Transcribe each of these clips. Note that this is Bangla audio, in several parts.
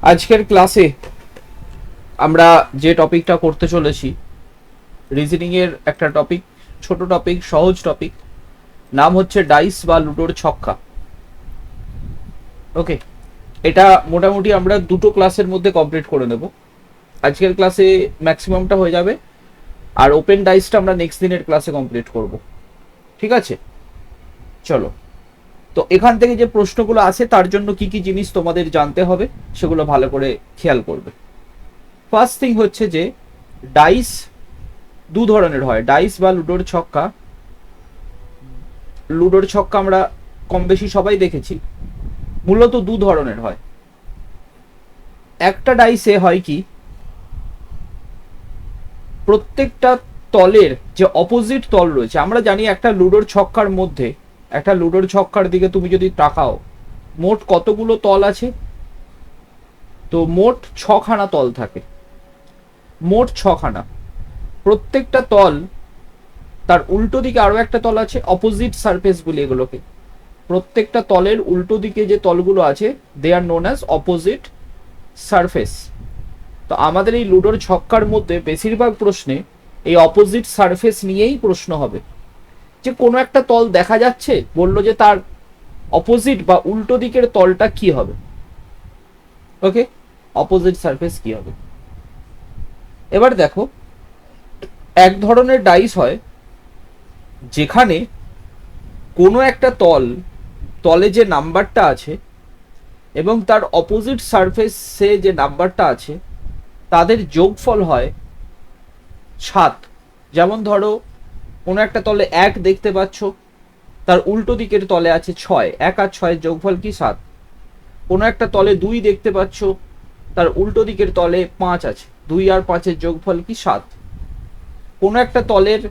আজকের ক্লাসে আমরা যে টপিকটা করতে চলেছি রিজনিং এর একটা টপিক, ছোট টপিক, সহজ টপিক, নাম হচ্ছে ডাইস বা লুডোর ছক্কা। ওকে, এটা মোটামুটি আমরা দুটো ক্লাসের মধ্যে কমপ্লিট করে নেব। আজকের ক্লাসে ম্যাক্সিমামটা হয়ে যাবে, আর ওপেন ডাইসটা আমরা নেক্সট দিনের ক্লাসে কমপ্লিট করব। ঠিক আছে, চলো। তো এখান থেকে যে প্রশ্নগুলো আছে তার জন্য কি কি জিনিস তোমাদের জানতে হবে সেগুলো ভালো করে খেয়াল করবে। ফার্স্ট থিং হচ্ছে যে ডাইস দু ধরনের হয়, ডাইস বা লুডোর ছক্কা। লুডোর ছক্কা আমরা কম বেশি সবাই দেখেছি, মূলত দু ধরনের হয়। একটা ডাইসে হয় কি, প্রত্যেকটা তলের যে অপোজিট তল রয়েছে, আমরা জানি একটা লুডোর ছক্কার মধ্যে, একটা লুডোর ছক্কার দিকে তুমি যদি তাকাও, মোট কতগুলো তল আছে? তো মোট ছখানা তল থাকে, মোট ছখানা। প্রত্যেকটা তল, তার উল্টো দিকে আরো একটা তল আছে, অপোজিট সারফেস বলি এগুলোকে। প্রত্যেকটা তলের উল্টো দিকে যে তলগুলো আছে they are known as opposite surface. তো আমাদের এই লুডোর ছক্কার মধ্যে বেশিরভাগ প্রশ্নে এই অপোজিট সারফেস নিয়েই প্রশ্ন হবে, যে কোনো একটা তল দেখা যাচ্ছে, বললো যে তার অপোজিট বা উল্টো দিকের তলটা কি হবে। ওকে, অপোজিট সারফেস কি হবে। এবার দেখো, এক ধরনের ডাইস হয় যেখানে কোনো একটা তলে যে নাম্বারটা আছে এবং তার অপোজিট সারফেসে যে নাম্বারটা আছে তাদের যোগফল হয় 7। যেমন ধরো কোনো একটা তলে 1 দেখতে পাচ্ছ, তার উল্টো দিকের তলে আছে 6, 1 আর 6 এর যোগফল কি 7। কোনো একটা তলে 2 দেখতে পাচ্ছ, তার উল্টো দিকের তলে 5 আছে, 2 আর 5 এর যোগফল কি 7। কোনো একটা তলের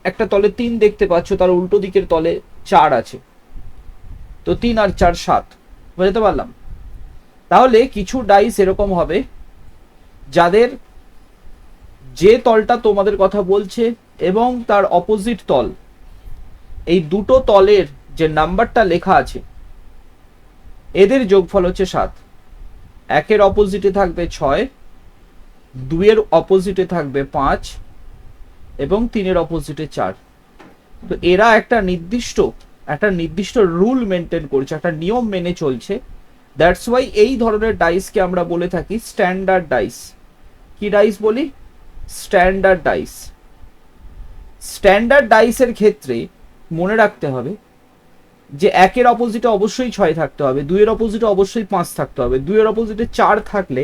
একটা তলে 3 দেখতে পাচ্ছ, তার উল্টো দিকের তলে 4 আছে, তো 3 আর 4 7। বুঝতে পারলাম? তাহলে কিছু ডাইস এরকম হবে যাদের যে তলটা তোমাদের কথা বলছে এবং তার অপোজিট তল, এই দুটো তলের যে নাম্বারটা লেখা আছে এদের যোগফল হচ্ছে 7। 1 এর অপোজিটে থাকবে 6, 2 এর অপোজিটে থাকবে 5 এবং 3 এর অপোজিটে 4। তো এরা একটা নির্দিষ্ট রুল মেনটেন করছে, একটা নিয়ম মেনে চলছে। দ্যাটস ওয়াই এই ধরনের ডাইসকে আমরা বলে থাকি স্ট্যান্ডার্ড ডাইস। কি ডাইস বলি? Standard dice. স্ট্যান্ডার্ড ডাইসের ক্ষেত্রে মনে রাখতে হবে যে 1 এর অপোজিটে অবশ্যই 6 থাকতে হবে, 2 এর অপোজিটে অবশ্যই 5 থাকতে হবে, 2 এর অপোজিটে 4 থাকলে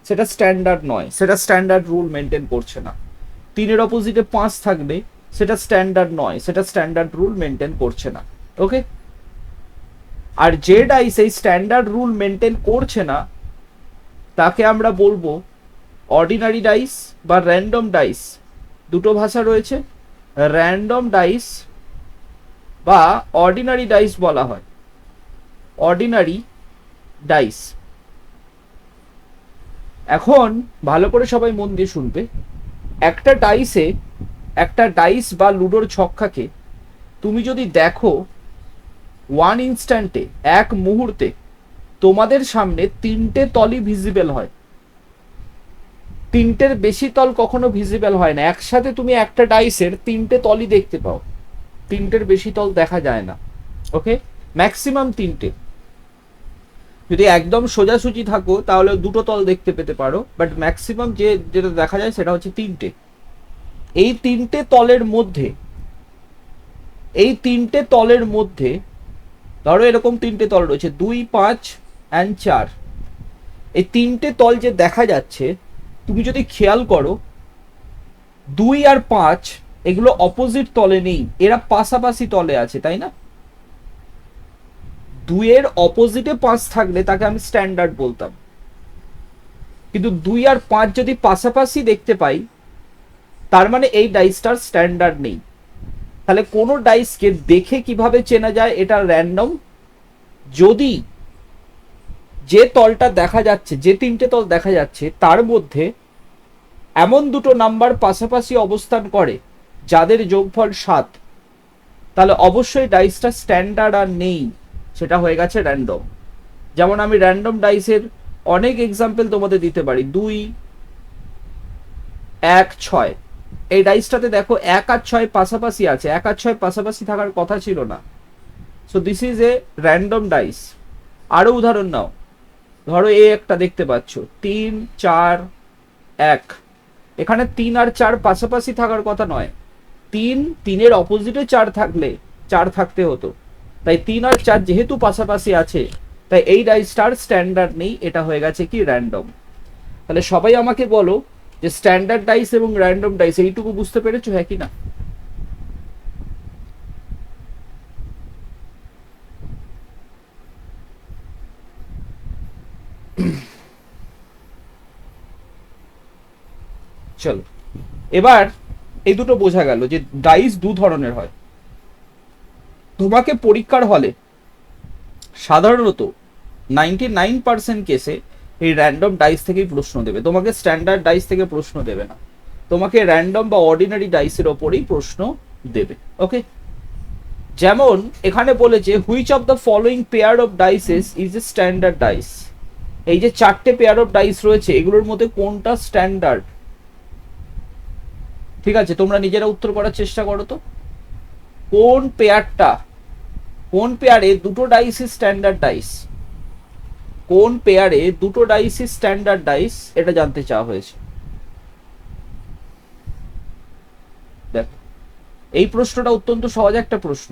সেটা স্ট্যান্ডার্ড নয়, সেটা স্ট্যান্ডার্ড রুল মেনটেন করছে না। 3 এর অপোজিটে 5 থাকলে সেটা স্ট্যান্ডার্ড নয়, সেটা স্ট্যান্ডার্ড রুল মেনটেন করছে না। ওকে, আর যে ডাইস এই স্ট্যান্ডার্ড রুল মেনটেন করছে না তাকে আমরা বলবো অর্ডিনারি ডাইস বা র্যান্ডম ডাইস। দুটো ভাষা রয়েছে, র্যান্ডম ডাইস বা অর্ডিনারি ডাইস বলা হয়, অর্ডিনারি ডাইস। এখন ভালো করে সবাই মন দিয়ে শুনবে, একটা ডাইস বা লুডোর ছক্কাকে তুমি যদি দেখো ওয়ান ইনস্ট্যান্টে, এক মুহূর্তে তোমাদের সামনে 3টে তলই ভিজিবল হয়। 3টের বেশি তল কখনো ভিজিবল হয় না, একসাথে তুমি একটা ডাইসের 3টে তলই দেখতে পাও, 3টের বেশি তল দেখা যায় না। ওকে, ম্যাক্সিমাম 3টে। যদি একদম সোজাসুজি থাকো তাহলে দুটো তল দেখতে পেতে পারো, বাট ম্যাক্সিমাম যেটা দেখা যায় সেটা হচ্ছে 3টে। এই 3টে তলের মধ্যে, এই 3টে তলের মধ্যে ধরো এরকম 3টে তল রয়েছে, 2, 5 and 4। এই 3টে তল যে দেখা যাচ্ছে, তুমি যদি খেয়াল করো 2 আর 5 এগুলো অপোজিট তলে নেই, এরা পাশাপাশি তলে আছে, তাই না? 2 এর অপোজিটে 5 থাকলে তাকে আমি স্ট্যান্ডার্ড বলতাম, কিন্তু 2 আর 5 যদি পাশাপাশি দেখতে পাই তার মানে এই ডাইসটার স্ট্যান্ডার্ড নেই। তাহলে কোন ডাইসকে দেখে কিভাবে চেনা যায় এটা র্যান্ডম? যদি যে তলটা দেখা যাচ্ছে, যে 3টে তল দেখা যাচ্ছে তার মধ্যে এমন দুটো নাম্বার পাশাপাশি অবস্থান করে যাদের যোগফল 7, তাহলে অবশ্যই ডাইসটা স্ট্যান্ডার্ড আর নেই, সেটা হয়ে গেছে র্যান্ডম। যেমন আমি র্যান্ডম ডাইসের অনেক এক্সাম্পল তোমাদের দিতে পারি। 2, 1, 6, এই ডাইসটাতে দেখো 1 আর 6 পাশাপাশি আছে, 1 আর 6 পাশাপাশি থাকার কথা ছিল না। So this is a random dice. আরো উদাহরণ নাও, ধরো এই একটা দেখতে পাচ্ছ 3, 4, 1, এখানে 3 আর 4 পাশাপাশি থাকার কথা নয়, 3 এর অপোজিটে 4 থাকলে 4 থাকতে হতো, তাই 3 আর 4 যেহেতু পাশাপাশি আছে তাই এই ডাইসটার স্ট্যান্ডার্ড নেই, এটা হয়ে গেছে কি র্যান্ডম। তাহলে সবাই আমাকে বলো যে স্ট্যান্ডার্ড ডাইস এবং র্যান্ডম ডাইস এইটুকু বুঝতে পেরেছো, হ্যাঁ কি না? চলো এবার এই দুটো বোঝা গেল যে ডাইস দু ধরনের হয়। তোমাকে পরীক্ষার হলে সাধারণত 99% কেসে এই র্যান্ডম ডাইস থেকেই প্রশ্ন দেবে, তোমাকে স্ট্যান্ডার্ড ডাইস থেকে প্রশ্ন দেবে না, তোমাকে র্যান্ডম বা অর্ডিনারি ডাইসের ওপরেই প্রশ্ন দেবে। ওকে, যেমন এখানে বলেছে which of the following pair of dices is a standard dice. এই যে 4টে পেয়ার অফ ডাইস রয়েছে এগুলোর মধ্যে কোনটা স্ট্যান্ডার্ড? ঠিক আছে, তোমরা নিজেরা উত্তর করার চেষ্টা করো তো, কোন পেয়ারটা, কোন পেয়ারে দুটো ডাইস স্ট্যান্ডার্ড ডাইস, কোন পেয়ারে দুটো ডাইস স্ট্যান্ডার্ড ডাইস, এটা জানতে চাওয়া হয়েছে। দেখো এই প্রশ্নটা অত্যন্ত সহজ একটা প্রশ্ন।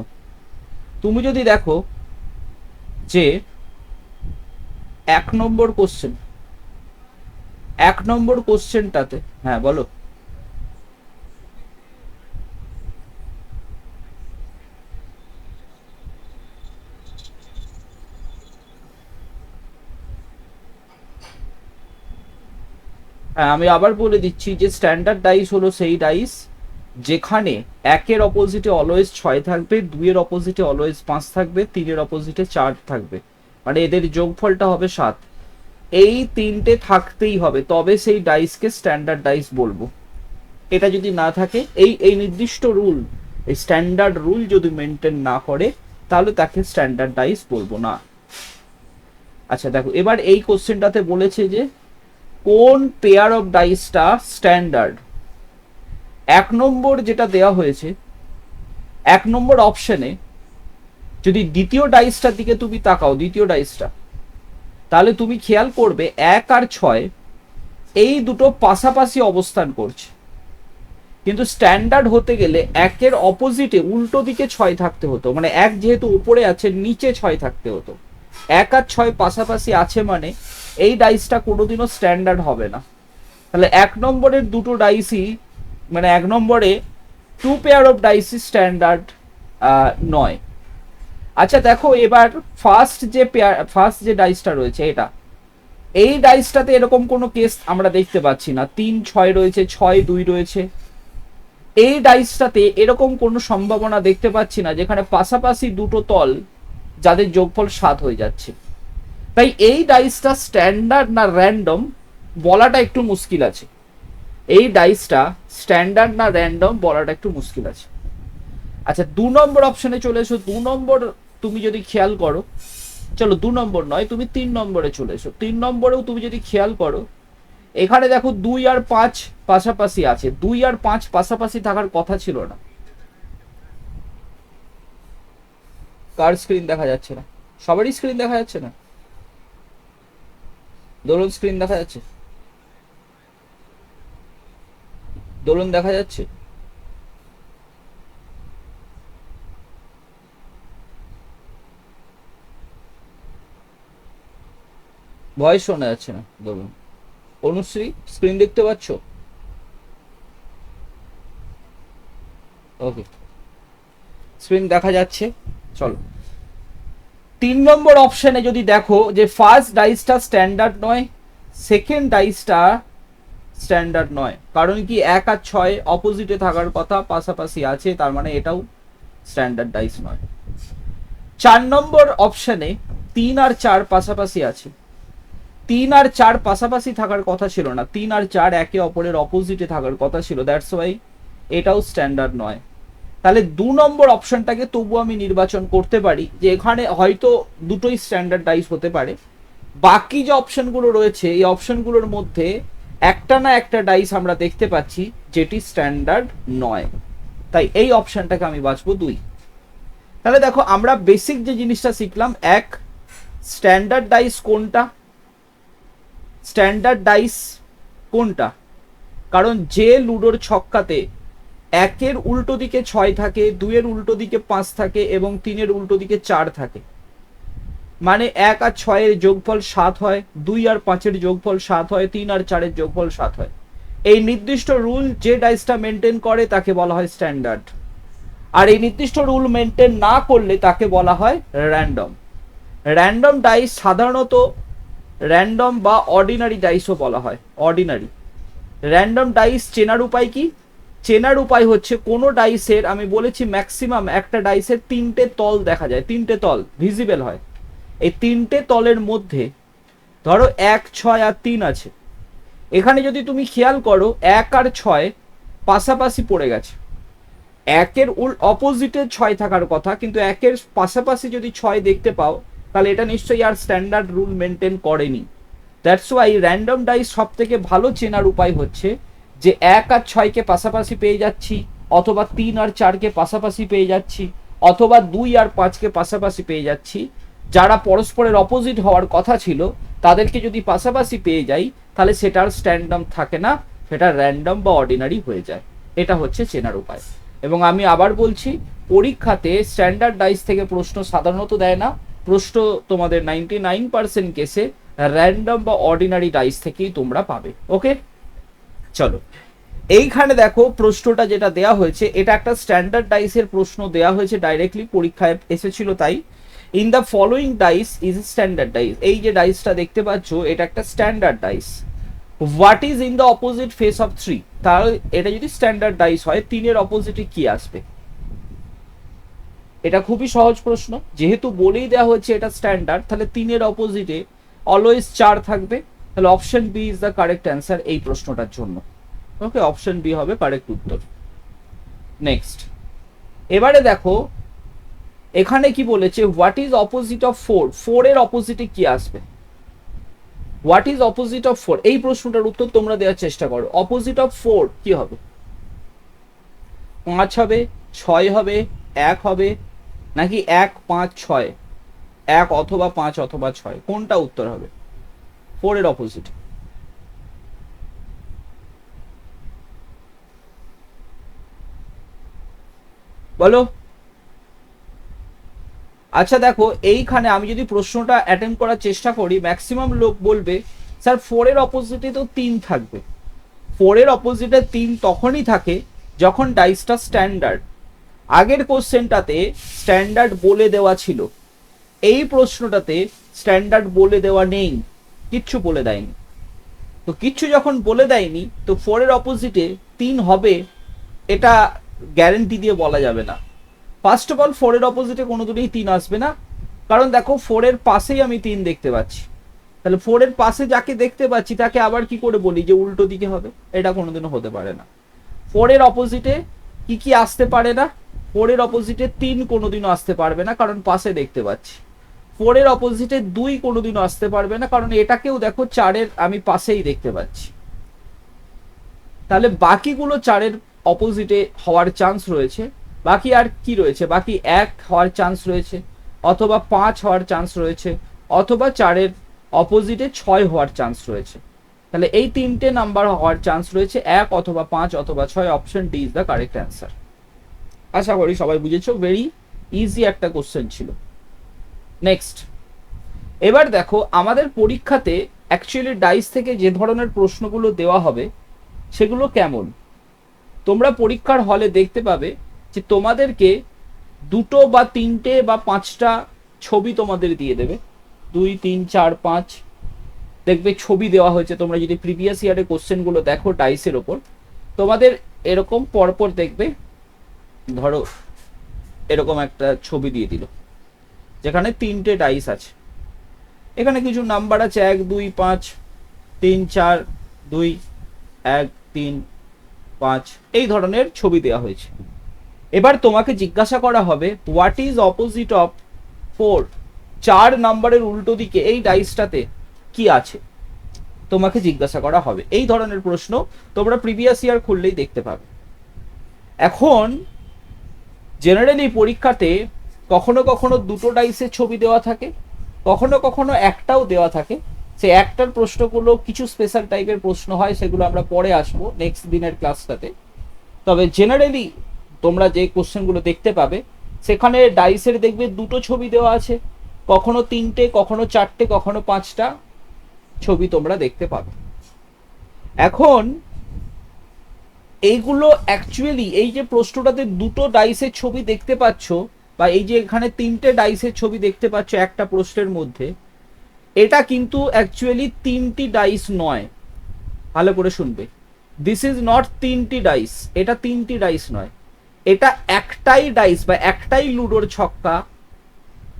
তুমি যদি দেখো যে 1 নম্বর কোশ্চেন, 1 নম্বর কোশ্চেনটাতে, হ্যাঁ বলো। হ্যাঁ আমি আবার বলে দিচ্ছি যে স্ট্যান্ডার্ড ডাইস হলো সেই ডাইস যেখানে 1-এর অপোজিটে অলওয়েজ 6 থাকবে, 2-এর অপোজিটে অলওয়েজ 5 থাকবে, 3-এর অপোজিটে 4 থাকবে, মানে এদের যোগফলটা হবে 7। এই 3টে থাকতেই হবে, তবে সেই ডাইসকে স্ট্যান্ডার্ড ডাইস বলবো। এটা যদি না থাকে, এই এই নির্দিষ্ট রুল, এই স্ট্যান্ডার্ড রুল যদি মেনটেন না করে তাহলে তাকে স্ট্যান্ডার্ড ডাইস বলবো না। আচ্ছা দেখো এবার এই কোশ্চেনটাতে বলেছে যে কোন পেয়ার অফ ডাইসটা স্ট্যান্ডার্ড। 1 নম্বর যেটা দেওয়া হয়েছে, 1 নম্বর অপশনে যদি দ্বিতীয় ডাইসটার দিকে তুমি তাকাও, দ্বিতীয় ডাইসটা, তাহলে তুমি খেয়াল করবে 1 আর 6 এই দুটো পাশাপাশি অবস্থান করছে, কিন্তু স্ট্যান্ডার্ড হতে গেলে 1-এর অপোজিটে উল্টো দিকে 6 থাকতে হতো, মানে 1 যেহেতু উপরে আছে নিচে 6 থাকতে হতো। 1 আর 6 পাশাপাশি আছে মানে এই ডাইসটা কোনোদিনও স্ট্যান্ডার্ড হবে না। তাহলে 1 নম্বরের দুটো ডাইসই, মানে 1 নম্বরে 2 পেয়ার অফ ডাইসই স্ট্যান্ডার্ড নয়। আচ্ছা দেখো এবার ফার্স্ট যে ডাইসটা রয়েছে এটা, এই ডাইসটাতে এরকম কোনো কেস আমরা দেখতে পাচ্ছি না, 3, 6 রয়েছে, 6, 2 রয়েছে। এই ডাইসটাতে এরকম কোনো সম্ভাবনা দেখতে পাচ্ছি না যেখানে পাশাপাশি দুটো তল যাদের যোগফল 7 হয়ে যাচ্ছে। তাই এই ডাইসটা স্ট্যান্ডার্ড না র্যান্ডম বলাটা একটু মুশকিল আছে, এই ডাইসটা স্ট্যান্ডার্ড না র্যান্ডম বলাটা একটু মুশকিল আছে। আচ্ছা 2 নম্বর অপশনে চলে এসো। 2 নম্বর তুমি যদি খেয়াল করো, চলো 2 নম্বর নয়, তুমি 3 নম্বরে চলে এসো। 3 নম্বরেও তুমি যদি খেয়াল করো, এখানে দেখো 2 আর 5 পাশাপাশি আছে, 2 আর 5 পাশাপাশি থাকার কথা ছিল না। কার স্ক্রিন দেখা যাচ্ছে না? সবারই স্ক্রিন দেখা যাচ্ছে না? দোলন স্ক্রিন দেখা যাচ্ছে? দোলন দেখা যাচ্ছে? ভয়েস শোনা যাচ্ছে না দোলন। অনুশ্রী স্ক্রিন দেখতে পাচ্ছ? ওকে, স্ক্রিন দেখা যাচ্ছে। চলো 3 নম্বর অপশনে যদি দেখো যে ফার্স্ট ডাইসটা স্ট্যান্ডার্ড নয়, সেকেন্ড ডাইসটা স্ট্যান্ডার্ড নয়, কারণ কি 1 আর 6 অপোজিটে থাকার কথা, পাশাপাশি আছে, তার মানে এটাও স্ট্যান্ডার্ড ডাইস নয়। 4 নম্বর অপশনে 3 আর 4 পাশাপাশি আছে, 3 আর 4 পাশাপাশি থাকার কথা ছিল না, 3 আর 4 একে অপরের অপোজিটে থাকার কথা ছিল, দ্যাটস ওয়াই এটাও স্ট্যান্ডার্ড নয়। তাহলে 2 নম্বর অপশনটাকে তবু আমি নির্বাচন করতে পারি যে এখানে হয়তো দুটোই স্ট্যান্ডার্ড ডাইস হতে পারে, বাকি যে অপশনগুলো রয়েছে এই অপশনগুলোর মধ্যে একটা না একটা ডাইস আমরা দেখতে পাচ্ছি যেটি স্ট্যান্ডার্ড নয়, তাই এই অপশনটাকে আমি বাছবো 2। তাহলে দেখো আমরা বেসিক যে জিনিসটা শিখলাম, এক, স্ট্যান্ডার্ড ডাইস কোনটা, স্ট্যান্ডার্ড ডাইস কোনটা, কারণ যে লুডোর ছক্কাতে একের উল্টো দিকে 6 থাকে, 2-এর উল্টো দিকে 5 থাকে এবং 3-এর উল্টো দিকে 4 থাকে, মানে 1 আর 6-এর যোগফল 7 হয়, 2 আর 5-এর যোগফল 7 হয়, 3 আর 4-এর যোগফল 7 হয়। এই নির্দিষ্ট রুল যে ডাইসটা মেনটেন করে তাকে বলা হয় স্ট্যান্ডার্ড, আর এই নির্দিষ্ট রুল মেনটেন না করলে তাকে বলা হয় র্যান্ডম। র্যান্ডম ডাইস সাধারণত র্যান্ডম বা অর্ডিনারি ডাইসও বলা হয়, অর্ডিনারি। র্যান্ডম ডাইস চেনার উপায় কি? চেনার উপায় হচ্ছে কোনো ডাইসের, আমি বলেছি ম্যাক্সিমাম একটা ডাইসের 3টে তল দেখা যায়, 3টে তল ভিজিবল হয়। এই 3টে তলের মধ্যে ধরো 1, 6 আর 3 আছে, এখানে যদি তুমি খেয়াল করো 1 আর 6 পাশাপাশি পড়ে গেছে, একের অপোজিটে 6 থাকার কথা, কিন্তু একের পাশাপাশি যদি 6 দেখতে পাও তাহলে এটা নিশ্চয়ই আর স্ট্যান্ডার্ড রুল মেনটেন করেনি। দ্যাটস ওয়াই র্যান্ডম ডাইস সব থেকে ভালো চেনার উপায় হচ্ছে যে 1 আর 6কে পাশাপাশি পেয়ে যাচ্ছি, অথবা 3 আর 4কে পাশাপাশি পেয়ে যাচ্ছি, অথবা 2 আর 5কে পাশাপাশি পেয়ে যাচ্ছি। যারা পরস্পরের অপোজিট হওয়ার কথা ছিল তাদেরকে যদি পাশাপাশি পেয়ে যাই তাহলে সেটার স্ট্যান্ডার্ড থাকে না, সেটা র্যান্ডম বা অর্ডিনারি হয়ে যায়। এটা হচ্ছে চেনার উপায়। এবং আমি আবার বলছি, পরীক্ষাতে স্ট্যান্ডার্ড ডাইস থেকে প্রশ্ন সাধারণত দেয় না, প্রশ্ন তোমাদের 99% কেসে র্যান্ডম বা অর্ডিনারি ডাইস থেকেই তোমরা পাবে। ওকে, চলো এইখানে দেখো প্রশ্নটা যেটা দেয়া হয়েছে এটা একটা স্ট্যান্ডার্ড ডাইসের প্রশ্ন দেয়া হয়েছে, ডাইরেক্টলি পরীক্ষায় এসেছিল তাই। In the following dice is standard dice, এই যে ডাইসটা দেখতে পাচ্ছ এটা একটা standard dice. What is in the opposite face of 3, তাহলে এটা যদি স্ট্যান্ডার্ড ডাইস হয় 3-এর অপোজিটে কি আসবে? এটা খুবই সহজ প্রশ্ন, যেহেতু বলেই দেওয়া হচ্ছে এটা স্ট্যান্ডার্ড, তাহলে 3-এর অপোজিটে অলওয়েজ 4 থাকবে, তাহলে option B is the correct answer এই প্রশ্নটার জন্য। ওকে, অপশন বি হবে কারেক্ট উত্তর। নেক্সট, এবারে দেখো এখানে কি বলেছে, হোয়াট ইজ অপোজিট অফ 4, 4-এর অপোজিটে কি আসবে? হোয়াট ইজ অপোজিট অফ 4, এই প্রশ্নটার উত্তর তোমরা দেওয়ার চেষ্টা করো। অপোজিট অফ 4 কি হবে? 5 হবে, 6 হবে, 1 হবে, নাকি 1, 5, 6? 1 অথবা 5 অথবা 6, কোনটা উত্তর হবে 4-এর অপোজিট? বলো। আচ্ছা দেখো এইখানে আমি যদি প্রশ্নটা অ্যাটেম্প করার চেষ্টা করি, ম্যাক্সিমাম লোক বলবে স্যার 4-এর অপোজিটে তো 3 থাকবে। 4-এর অপোজিটে 3 তখনই থাকে যখন ডাইসটা স্ট্যান্ডার্ড। আগের কোশ্চেনটাতে স্ট্যান্ডার্ড বলে দেওয়া ছিল, এই প্রশ্নটাতে স্ট্যান্ডার্ড বলে দেওয়া নেই, কিচ্ছু বলে দেয়নি। তো কিচ্ছু যখন বলে দেয়নি তো 4-এর অপোজিটে 3 হবে এটা গ্যারেন্টি দিয়ে বলা যাবে না। ফার্স্ট অফ অল 4-এর অপোজিটে কোনোদিনই 3 আসবে না, কারণ দেখো 4-এর পাশেই আমি 3 দেখতে পাচ্ছি, তাহলে 4-এর পাশে যাকে দেখতে পাচ্ছি তাকে আবার কি করে বলি যে উল্টো দিকে হবে? এটা কোনোদিনও হতে পারে না। 4-এর অপোজিটে কি কি আসতে পারে না? 4-এর অপোজিটে 3 কোনোদিনও আসতে পারবে না, কারণ পাশে দেখতে পাচ্ছি। 4-এর অপোজিটে 2 কোনোদিনও আসতে পারবে না, কারণ এটাকেও দেখো 4-এর আমি পাশেই দেখতে পাচ্ছি। তাহলে বাকিগুলো 4-এর অপোজিটে হওয়ার চান্স রয়েছে। বাকি আর কি রয়েছে? বাকি 1 হওয়ার চান্স রয়েছে, অথবা 5 হওয়ার চান্স রয়েছে, অথবা 4-এর অপোজিটে 6 হওয়ার চান্স রয়েছে। তাহলে এই 3টে নাম্বার হওয়ার চান্স রয়েছে, 1 অথবা 5 অথবা 6। Option D is the correct answer. আশা করি সবাই বুঝেছো, ভেরি ইজি একটা কোশ্চেন ছিল। নেক্সট, এবার দেখো আমাদের পরীক্ষাতে অ্যাকচুয়ালি ডাইস থেকে যে ধরনের প্রশ্নগুলো দেওয়া হবে সেগুলো কেমন। তোমরা পরীক্ষার হলে দেখতে পাবে যে তোমাদেরকে 2টো বা 3টে বা 5টা ছবি তোমাদের দিয়ে দেবে, 2, 3, 4, 5 দেখবে ছবি দেওয়া হয়েছে। তোমরা যদি প্রিভিয়াস ইয়ারের কোশ্চেনগুলো দেখো ডাইসের ওপর, তোমাদের এরকম পরপর দেখবে, ধরো এরকম একটা ছবি দিয়ে দিল যেখানে 3টে ডাইস আছে, এখানে কিছু নাম্বার আছে 1, 2, 5, 3, 4, 2, 1, 3, 5 এই ধরনের ছবি দেওয়া হয়েছে। এবার তোমাকে জিজ্ঞাসা করা হবে হোয়াট ইজ অপোজিট অফ 4, 4 নাম্বারের উল্টো দিকে এই ডাইসটাতে কি আছে তোমাকে জিজ্ঞাসা করা হবে। এই ধরনের প্রশ্ন তোমরা প্রিভিয়াস ইয়ার খুললেই দেখতে পাবে। এখন জেনারেলি পরীক্ষাতে কখনো কখনো দুটো ডাইসের ছবি দেওয়া থাকে, কখনো কখনো একটাও দেওয়া থাকে। সে একটার প্রশ্নগুলো কিছু স্পেশাল টাইপের প্রশ্ন হয়, সেগুলো আমরা পরে আসবো নেক্সট দিনের ক্লাসটাতে। তবে জেনারেলি তোমরা যে কোশ্চেনগুলো দেখতে পাবে সেখানে ডাইসের দেখবে দুটো ছবি দেওয়া আছে, কখনো তিনটে, কখনো চারটে, কখনো পাঁচটা ছবি তোমরা দেখতে পাবে। এখন এইগুলো অ্যাকচুয়ালি এই যে প্রশ্নটাতে দুটো ডাইসের ছবি দেখতে পাচ্ছ, বা এই যে এখানে তিনটে ডাইসের ছবি দেখতে পাচ্ছ একটা প্রশ্নের মধ্যে, এটা কিন্তু অ্যাকচুয়ালি তিনটি ডাইস নয়। ভালো করে শুনবে, দিস ইজ নট তিনটি ডাইস, এটা তিনটি ডাইস নয়, এটা একটাই ডাইস বা একটাই লুডোর ছক্কা,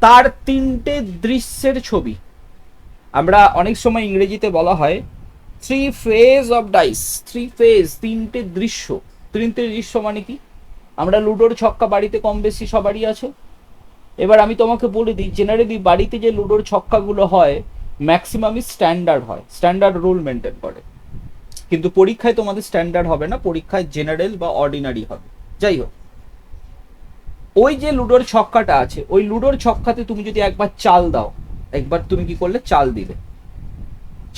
তার তিনটে দৃশ্যের ছবি। আমরা অনেক সময় ইংরেজিতে বলা হয় three phase of dice, three phase, তিনটে দৃশ্য। তিনটে দৃশ্য মানে কি? আমরা লুডোর ছক্কা বাড়িতে কম বেশি সবারই আছে। এবার আমি তোমাকে বলে দিই, জেনারেলি বাড়িতে যে লুডোর ছক্কাগুলো হয় ম্যাক্সিমামই স্ট্যান্ডার্ড হয়, স্ট্যান্ডার্ড রুল মেনটেন করে। কিন্তু পরীক্ষায় তোমাদের স্ট্যান্ডার্ড হবে না, পরীক্ষায় জেনারেল বা অর্ডিনারি হবে। যাই হোক, ওই যে লুডোর ছক্কাটা আছে, ওই লুডোর ছক্কাতে তুমি যদি একবার চাল দাও, একবার তুমি কি করলে চাল দিলে,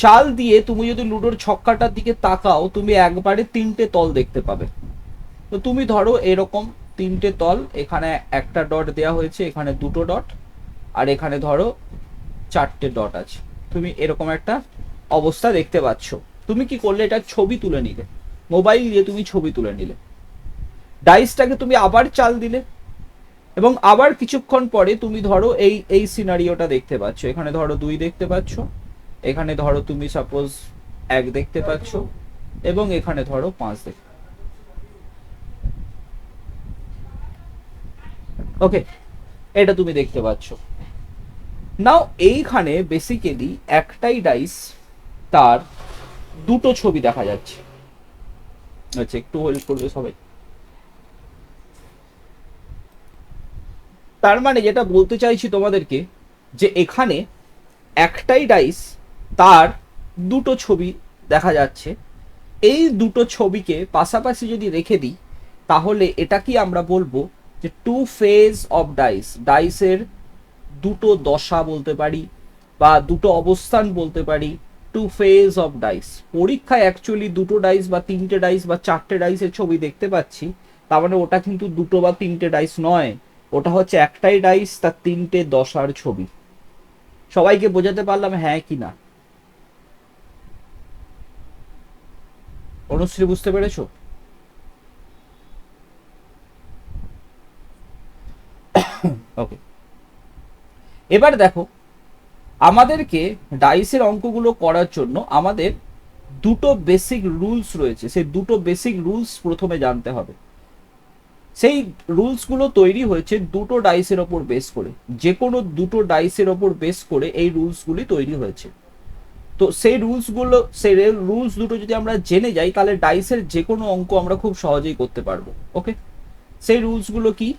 চাল দিয়ে তুমি যদি লুডোর ছক্কাটার দিকে তাকাও, তুমি একবারে তিনটে তল দেখতে পাবে। তো তুমি ধরো এরকম তিনটে তল, এখানে একটা ডট দেওয়া হয়েছে, এখানে দুটো ডট, আর এখানে ধরো চারটে ডট আছে। তুমি এরকম একটা অবস্থা দেখতে পাচ্ছ। তুমি কি করলে, এটা ছবি তুলে নিলে, মোবাইল দিয়ে তুমি ছবি তুলে নিলে, ডাইসটাকে তুমি আবার চাল দিলে, এবং আবার কিছুক্ষণ পরে তুমি ধরো এই এই সিনারিওটা দেখতে পাচ্ছ। এখানে ধরো 2 দেখতে পাচ্ছ, এখানে ধরো তুমি সাপোজ 1 দেখতে পাচ্ছ, এবং এখানে ধরো 5 দেখতে। ওকে, এটা তুমি দেখতে পাচ্ছ। নাও এইখানে বেসিক্যালি একটাই ডাইস, তার দুটো ছবি দেখা যাচ্ছে। আচ্ছা, একটু হোল্ড করবে সবাই। তার মানে যেটা বলতে চাইছি তোমাদেরকে, যে এখানে একটাই ডাইস, তার দুটো ছবি দেখা যাচ্ছে। এই দুটো ছবিকে পাশাপাশি যদি রেখে দিই, তাহলে এটা কি আমরা বলবো যে টু ফেজ অফ ডাইস, ডাইসের দুটো দশা বলতে পারি, বা দুটো অবস্থান বলতে পারি, টু ফেজ অফ ডাইস। পরীক্ষায় অ্যাকচুয়ালি দুটো ডাইস বা তিনটে ডাইস বা চারটে ডাইসের ছবি দেখতে পাচ্ছি, তার মানে ওটা কিন্তু দুটো বা তিনটে ডাইস নয়, ওটা হচ্ছে একটাই ডাইস, তার তিনটে দশার ছবি। সবাইকে বোঝাতে পারলাম হ্যাঁ কি না? অনুশ্রী, বুঝতে পেরেছো? ওকে, এবার দেখো, আমাদেরকে ডাইসের অঙ্কগুলো করার জন্য আমাদের দুটো বেসিক রুলস রয়েছে। সেই দুটো বেসিক রুলস প্রথমে জানতে হবে। সেই রুলসগুলো তৈরি হয়েছে দুটো ডাইসের ওপর বেস করে, যে কোনো দুটো ডাইসের ওপর বেস করে এই রুলসগুলি তৈরি হয়েছে। তো সেই রুলস দুটো যদি আমরা জেনে যাই, তাহলে ডাইসের যে কোনো অঙ্ক আমরা খুব সহজেই করতে পারবো। ওকে, সেই রুলসগুলো কি?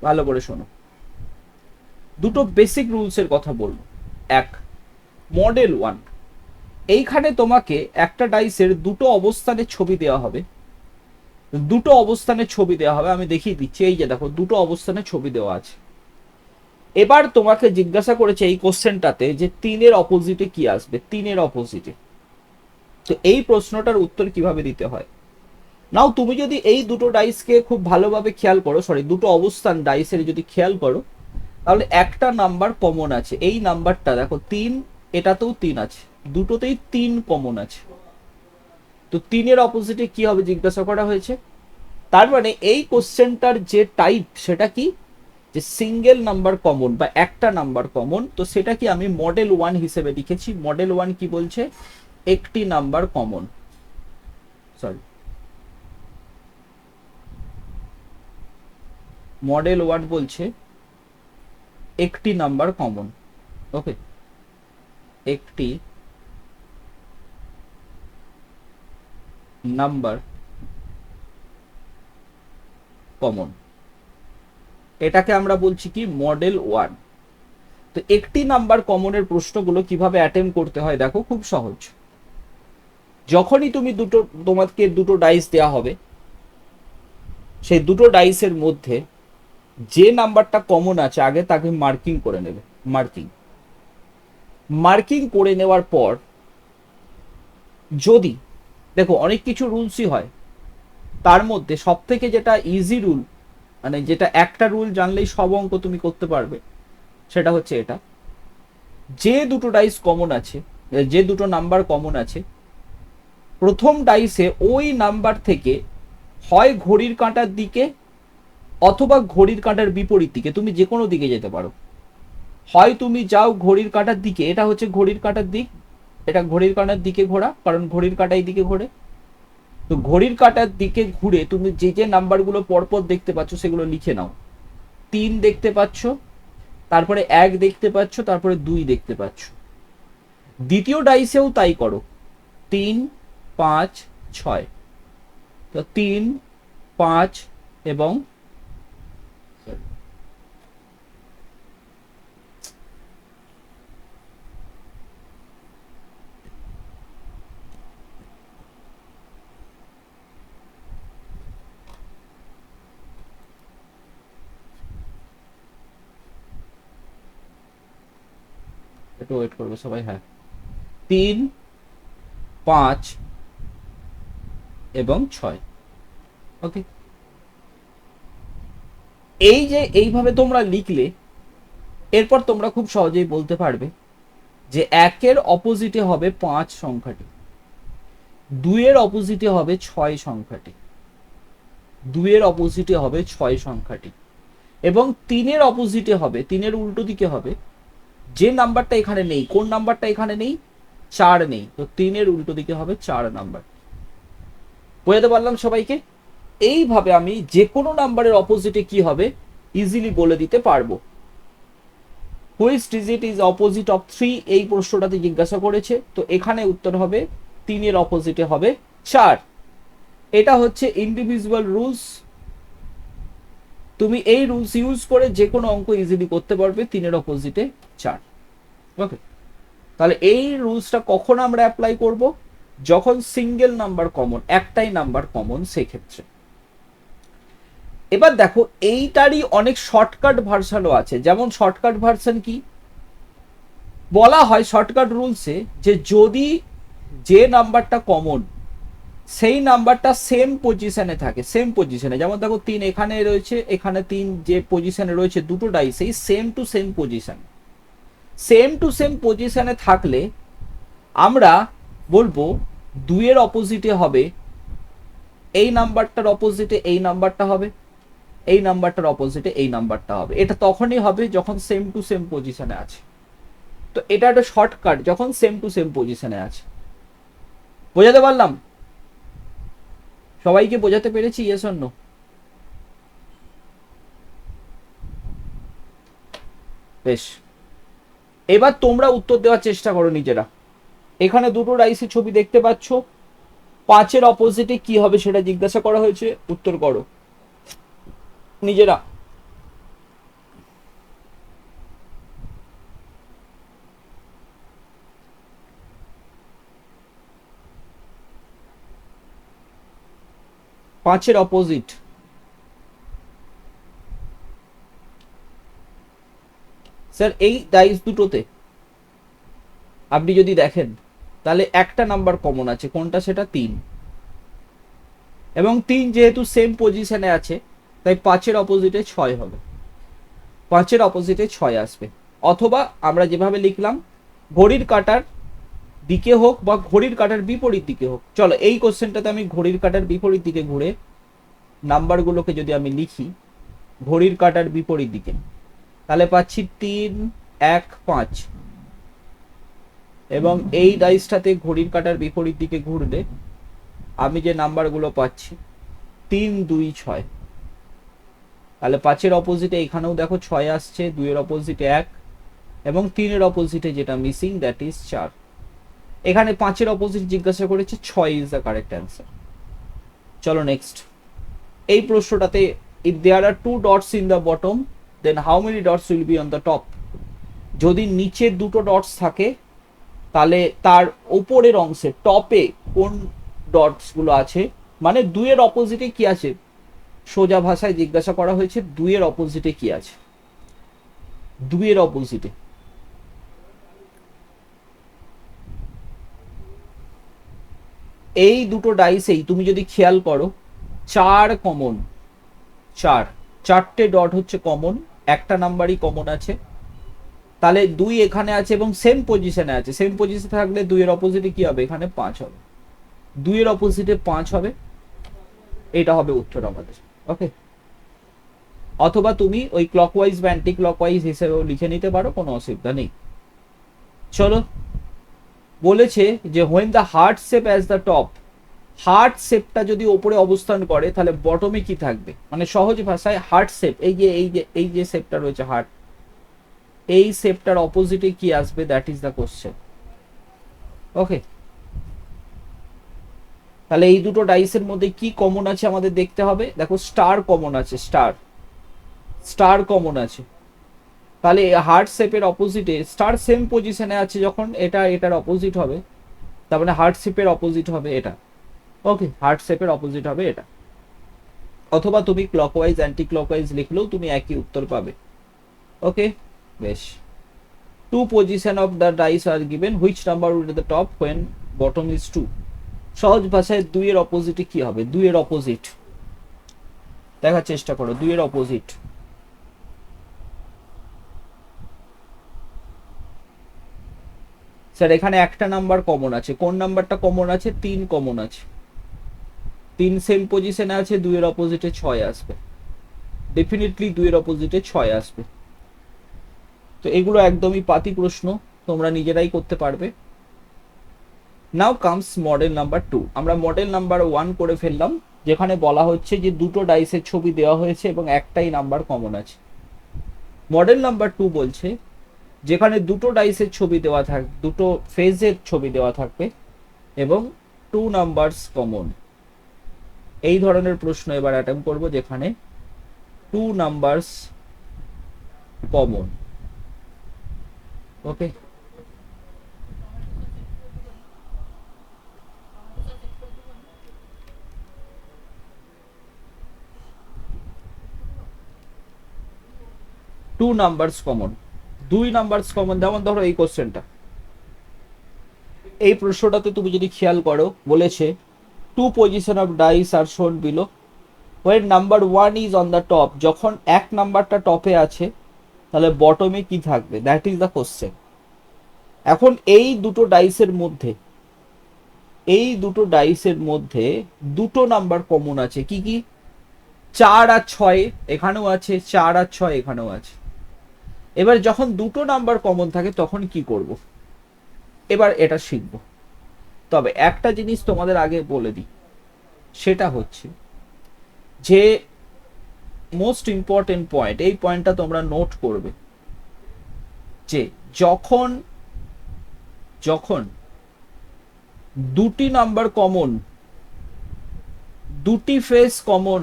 ভালো করে শোনো, দুটো বেসিক রুলসের কথা বলবো। এক, মডেল 1। এইখানে তোমাকে একটা ডাইসের দুটো অবস্থানের ছবি দেওয়া হবে, দুটো অবস্থানের ছবি দেওয়া হবে। আমি দেখিয়ে দিচ্ছি, এই যে দেখো দুটো অবস্থানের ছবি দেওয়া আছে। এবার তোমাকে জিজ্ঞাসা করেছে এই কোশ্চেনটাতে যে 3-এর অপোজিটে কি আসবে, 3-এর অপোজিটে। তো এই প্রশ্নটার উত্তর কিভাবে দিতে হয়? নাও তুমি যদি এই দুটো ডাইসকে খুব ভালোভাবে খেয়াল করো, সরি দুটো অবস্থান ডাইসের যদি খেয়াল করো, তাহলে একটা নাম্বার কমন আছে। এই নাম্বারটা দেখো 3, এটাতেও 3 আছে, দুটোতেই 3 কমন আছে। তো 3-এর অপোজিটে কি হবে জিজ্ঞাসা করা হয়েছে। তার মানে এই কোশ্চেনটার যে টাইপ সেটা কি, যে সিঙ্গেল নাম্বার কমন বা একটা নাম্বার কমন। তো সেটা কি আমি মডেল 1 হিসেবে লিখেছি। মডেল 1 কি বলছে? একটি নাম্বার কমন, সরি, মডেল 1 বলছে একটি নাম্বার কমন। ওকে, একটি নাম্বার কমন, এটাকে আমরা বলছি কি মডেল 1। তো একটি নাম্বার কমনের প্রশ্নগুলো কিভাবে অ্যাটেম্প করতে হয় দেখো, খুব সহজ। যখনই তুমি তোমাকে দুটো ডাইস দেওয়া হবে, সেই দুটো ডাইসের মধ্যে যে নাম্বারটা কমন আছে আগে তাকে মার্কিং করে নেবে। মার্কিং করে নেওয়ার পর যদি দেখো অনেক কিছু রুলসই হয়, তার মধ্যে সব থেকে যেটা ইজি রুল, মানে যেটা একটা রুল জানলেই সব অঙ্ক তুমি করতে পারবে, সেটা হচ্ছে এটা, যে দুটো ডাইস কমন আছে, যে দুটো নাম্বার কমন আছে, প্রথম ডাইসে ওই নাম্বার থেকে হয় ঘড়ির কাঁটার দিকে অথবা ঘড়ির কাঁটার বিপরীত দিকে, তুমি যে কোনো দিকে যেতে পারো। হয় তুমি যাও ঘড়ির কাঁটার দিকে, এটা হচ্ছে ঘড়ির কাঁটার দিক, এটা ঘড়ির কাঁটার দিকে ঘোরা, কারণ ঘড়ির কাঁটা এই দিকে ঘোরে। তো ঘড়ির কাঁটার দিকে ঘুরে তুমি যে যে নাম্বারগুলো পরপর দেখতে পাচ্ছ সেগুলো লিখে নাও। 3 দেখতে পাচ্ছ, তারপরে 1 দেখতে পাচ্ছ, তারপরে 2 দেখতে পাচ্ছ। দ্বিতীয় ডাইসেও তাই করো, 3, 5, 6। তো 3, 5 এবং একটু ওয়েট করবে সবাই, হ্যাঁ, 3, 5 এবং 6। ওকে, এই যে এইভাবে তোমরা লিখলে, এরপর তোমরা খুব সহজেই বলতে পারবে যে 1-এর অপোজিটে হবে 5 সংখ্যাটি, 2-এর অপোজিটে হবে 6 সংখ্যাটি, 2-এর অপোজিটে হবে 6 সংখ্যাটি, এবং 3-এর অপোজিটে হবে, 3-এর উল্টো দিকে হবে যে নাম্বারটা এখানে নেই। কোন নাম্বারটা এখানে নেই? 4 নেই, তো 3-এর উল্টো দিকে হবে 4 নাম্বার। বোঝাতে পারলাম সবাইকে? এইভাবে আমি যে কোনো নাম্বারের অপোজিটে কি হবে ইজিলি বলে দিতে পারবো। Which digit is opposite of 3, এই প্রশ্নটাতে জিজ্ঞাসা করেছে, তো এখানে উত্তর হবে 3-এর অপোজিটে হবে 4। এটা হচ্ছে ইন্ডিভিজুয়াল রুলস, তুমি এই রুলস ইউজ করে যে কোনো অঙ্ক ইজিলি করতে পারবে 3-এর অপোজিটে 4। ওকে, তাহলে এই রুলসটা কখন আমরা অ্যাপ্লাই করব? যখন সিঙ্গেল নাম্বার কমন, একটাই নাম্বার কমন, সেক্ষেত্রে। এবার দেখো এইটারই অনেক শর্টকাট ভার্সনও আছে। যেমন শর্টকাট ভার্সন কি বলা হয় শর্টকাট রুলসে, যে যদি যে নাম্বারটা কমন সেই নাম্বারটা সেম পজিশনে থাকে, সেম পজিশনে, যেমন দেখো 3 এখানে রয়েছে, এখানে 3 যে পজিশনে রয়েছে দুটো ডাইসেই same to same position, same to same পজিশনে থাকলে আমরা বলবো 2-এর অপোজিটে হবে এই নাম্বারটার অপোজিটে এই নাম্বারটা হবে, এই নাম্বারটার অপোজিটে এই নাম্বারটা হবে। এটা তখনই হবে যখন সেম টু সেম পজিশনে আছে। তো এটা একটা শর্টকাট, যখন সেম টু সেম পজিশনে আছে। বোঝাতে পারলাম? সবাইকে বোঝাতে পেরেছি? Yes or no? বেশ, এবার তোমরা উত্তর দেওয়ার চেষ্টা করো নিজেরা। এখানে দুটো ডাইসের ছবি দেখতে পাচ্ছ, 5-এর অপোজিটে কি হবে সেটা জিজ্ঞাসা করা হয়েছে, উত্তর করো নিজেরা। পাঁচের অপোজিট স্যার এই ডাইস দুটোতে আপনি যদি দেখেন তাহলে একটা নাম্বার কমন আছে, কোনটা? সেটা 3, এবং 3 যেহেতু সেম পজিশনে আছে তাই 5-এর অপোজিটে 6 হবে, 5-এর অপোজিটে 6 আসবে। অথবা আমরা যেভাবে লিখলাম, ঘড়ির কাঁটার দিকে হোক বা ঘড়ির কাঁটার বিপরীত দিকে হোক। চলো এই কোশ্চেনটাতে আমি ঘড়ির কাঁটার বিপরীত দিকে ঘুরে নাম্বারগুলোকে যদি আমি লিখি ঘড়ির কাঁটার বিপরীত দিকে, তাহলে পাচ্ছি 3, 1, 5, এবং এই ডাইসটাতে ঘড়ির কাঁটার বিপরীত দিকে ঘুরলে আমি যে নাম্বারগুলো পাচ্ছি 3, 2, 6। তাহলে 5-এর অপোজিটে এখানেও দেখো 6 আসছে, 2-এর অপোজিটে 1, এবং 3-এর অপোজিটে যেটা মিসিং দ্যাট ইজ 4। এখানে 5-এর অপোজিট জিজ্ঞাসা করেছে, 6 ইজ দ্য কারেক্ট অ্যান্সার। চলো নেক্সট। এই প্রশ্নটাতে if there are 2 dots in the bottom then how many dots will be on the top? যদি নিচে দুটো ডটস থাকে তাহলে তার ওপরের অংশে টপে কোন ডটস গুলো আছে, মানে দুইয়ের অপোজিটে কি আছে, সোজা ভাষায় জিজ্ঞাসা করা হয়েছে দুইয়ের অপোজিটে কি আছে, দুইয়ের অপোজিটে। এই দুটো ডাইসেই তুমি যদি খেয়াল করো 4 কমন, চারটে ডট হচ্ছে কমন, একটা নাম্বারই কমন আছে। তাহলে 2 এখানে আছে এবং সেম পজিশনে আছে, সেম পজিশনে থাকলে 2 এর অপোজিটে কি হবে, এখানে 5 হবে, 2 এর অপোজিটে 5 হবে, এটা হবে উত্তর আমাদের। ওকে, অথবা তুমি ওই ক্লকওয়াইজ বা অ্যান্টি ক্লকওয়াইজ হিসেবেও লিখে নিতে পারো, কোনো অসুবিধা নেই। চলো, বলেছে যে when the heart shape as the top, heart শেপটা যদি ওপরে অবস্থান করে তাহলে বটমে কি থাকবে, মানে সহজ ভাষায় হার্ট শেপ, এই যে শেপটা রয়েছে হার্ট, এই শেপটার অপোজিটে কি আসবে, দ্যাট ইজ দ্য কোশ্চেন। ওকে, তাহলে এই দুটো ডাইসের মধ্যে কি কমন আছে আমাদের দেখতে হবে। দেখো স্টার কমন আছে, স্টার কমন আছে, তাহলে হার্ট শেপের অপোজিটে স্টার সেম পজিশনে আছে, যখন এটা এটার অপোজিট হবে, তার মানে হার্ট শেপের অপোজিট হবে এটা। ওকে, হার্ট শেপের অপোজিট হবে এটা, অথবা তুমি ক্লকওয়াইজ অ্যান্টি ক্লকওয়াইজ লিখলেও তুমি একই উত্তর পাবে। ওকে, বেশ। 2 position of the dice are given, which number will be the top when bottom is 2? সহজ ভাষায় 2 এর অপোজিটে কি হবে, 2 এর অপোজিট দেখার চেষ্টা করো, 2 এর অপোজিট। স্যার এখানে একটা নাম্বার কমন আছে, কোন নাম্বারটা কমন আছে, 3 কমন আছে, 3 সেম পজিশনে আছে, 2 এর অপোজিটে 6 আসবে, ডেফিনেটলি 2 এর অপোজিটে 6 আসবে। তো এগুলো একদমই পাতি প্রশ্ন, তোমরা নিজেরাই করতে পারবে। নাও কামস মডেল নাম্বার 2। আমরা মডেল নাম্বার 1 করে ফেললাম, যেখানে বলা হচ্ছে যে দুটো ডাইসের ছবি দেওয়া হয়েছে এবং একটাই নাম্বার কমন আছে। মডেল নাম্বার 2 বলছে যেখানে দুটো ডাইসের ছবি দেওয়া থাকবে, দুটো ফেজের ছবি দেওয়া থাকবে এবং 2 নাম্বারস কমন। এই ধরনের প্রশ্ন এবার অ্যাটেম্প করব যেখানে 2 numbers common. Okay, two numbers common, 2 numbers common. যেমন ধরো এই কোশ্চেনটা, এই প্রশ্নটাতে তুমি যদি খেয়াল করো বলেছে 2 পজিশন অফ ডাইস আর শোন below, when number 1 is on the top, যখন এক নাম্বারটা টপে আছে তাহলে বটমে কি থাকবে, দ্যাট ইজ দ্য কোশ্চেন। এখন এই দুটো ডাইসের মধ্যে, এই দুটো ডাইসের মধ্যে দুটো নাম্বার কমন আছে, কি কি, 4 আর 6 এখানেও আছে, 4 আর 6 এখানেও আছে। এবার যখন দুটো নাম্বার কমন থাকে তখন কি করব, এবার এটা শিখব। তবে একটা জিনিস তোমাদের আগে বলে দিই, সেটা হচ্ছে যে মোস্ট ইম্পর্টেন্ট পয়েন্ট, এই পয়েন্টটা তোমরা নোট করবে, যে যখন যখন দুটি নাম্বার কমন, দুটি ফেস কমন,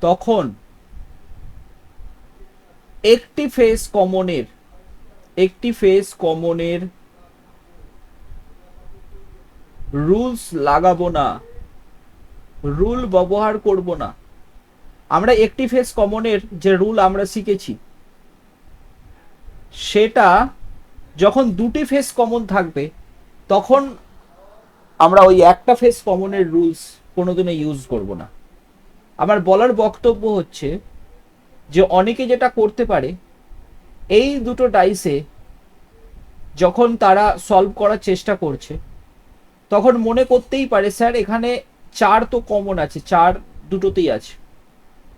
তখন একটি ফেস কমনের রুলস লাগাবো না, রুল ব্যবহার করব না। আমরা একটি ফেস কমনের যে রুল আমরা শিখেছি, সেটা যখন দুটি ফেস কমন থাকবে তখন আমরা ওই একটা ফেস কমনের রুলস কোনোদিনও ইউজ করব না। আমার বলার বক্তব্য হচ্ছে যে অনেকে যেটা করতে পারে, এই দুটো ডাইসে যখন তারা সলভ করার চেষ্টা করছে তখন মনে করতেই পারে স্যার এখানে 4 তো কমন আছে, 4 দুটোতেই আছে,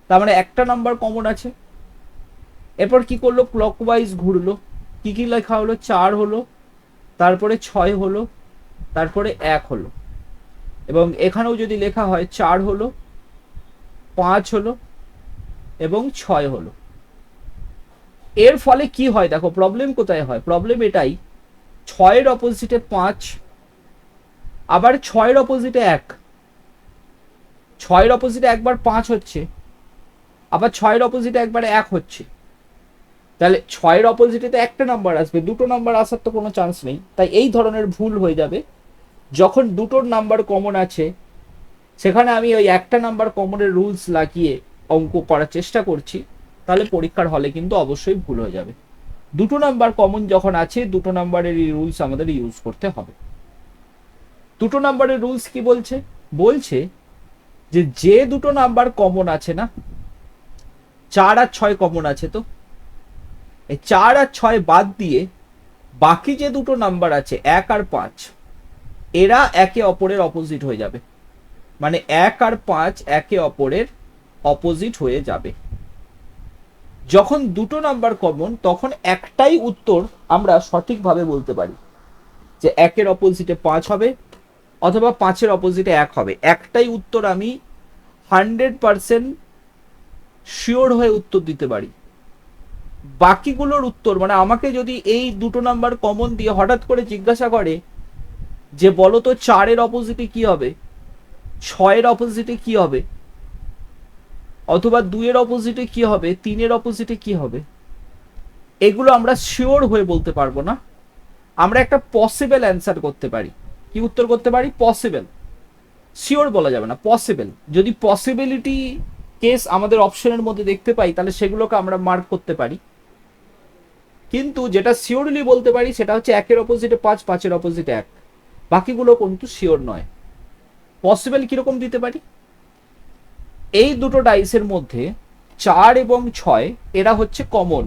তার মানে একটা নাম্বার কমন আছে। এরপর কি করলো, ক্লকওয়াইজ ঘুরলো, কি কি লেখা হলো, 4 হলো, তারপরে 6 হলো, তারপরে 1 হলো, এবং এখানেও যদি লেখা হয় 4 হলো, 5 হলো এবং 6 হলো। এর ফলে কি হয় দেখো, প্রবলেম কোথায় হয়, প্রবলেম এটাই, 6 অপোজিটে 5, আবার 6 অপোজিটে 1, 6 অপোজিটে একবার 5 হচ্ছে, আবার 6-এর অপোজিটে একবারে 1 হচ্ছে, তাহলে 6-এর অপোজিটে তো একটা নাম্বার আসবে, দুটো নাম্বার আসার তো কোনো চান্স নেই। তাই এই ধরনের ভুল হয়ে যাবে। যখন দুটোর নাম্বার কমন আছে সেখানে আমি ওই একটা নাম্বার কমনের রুলস লাগিয়ে অঙ্ক করার চেষ্টা করছি, তাহলে পরীক্ষার হলে কিন্তু অবশ্যই ভুল হয়ে যাবে। দুটো নাম্বার কমন যখন আছে, দুটো নাম্বারের এই রুলস আমাদের ইউজ করতে হবে। দুটো নাম্বারের রুলস কি বলছে? বলছে যে যে দুটো নাম্বার কমন আছে না, 4 আর 6 কমন আছে, তো এই 4 আর 6 বাদ দিয়ে বাকি যে দুটো নাম্বার আছে 1 আর 5, এরা একে অপরের অপোজিট হয়ে যাবে। মানে 1 আর 5 একে অপরের অপোজিট হয়ে যাবে। যখন দুটো নাম্বার কমন তখন একটাই উত্তর আমরা সঠিকভাবে বলতে পারি, যে 1-এর অপোজিটে 5 হবে অথবা 5-এর অপোজিটে 1 হবে। একটাই উত্তর আমি 100% শিওর হয়ে উত্তর দিতে পারি। বাকিগুলোর উত্তর মানে আমাকে যদি এই দুটো নাম্বার কমন দিয়ে হঠাৎ করে জিজ্ঞাসা করে যে বলো তো 4-এর অপোজিটে কি হবে, 6-এর অপোজিটে কি হবে, অথবা 2-এর অপোজিটে কি হবে, 3-এর অপোজিটে কি হবে, এগুলো আমরা শিওর হয়ে বলতে পারবো না। আমরা একটা পসিবল অ্যান্সার করতে পারি। কি উত্তর করতে পারি? পসিবল। শিওর বলা যাবে না, পসিবল। যদি পসিবিলিটি কেস আমাদের অপশনের মধ্যে দেখতে পাই তাহলে সেগুলোকে আমরা মার্ক করতে পারি। কিন্তু যেটা শিওরলি বলতে পারি সেটা হচ্ছে 1-এর অপোজিটে 5, 5-এর অপোজিটে 1। বাকিগুলো কিন্তু শিওর নয়। পসিবল কিরকম দিতে পারি? এই দুটো ডাইসের মধ্যে 4 এবং 6 এরা হচ্ছে কমন।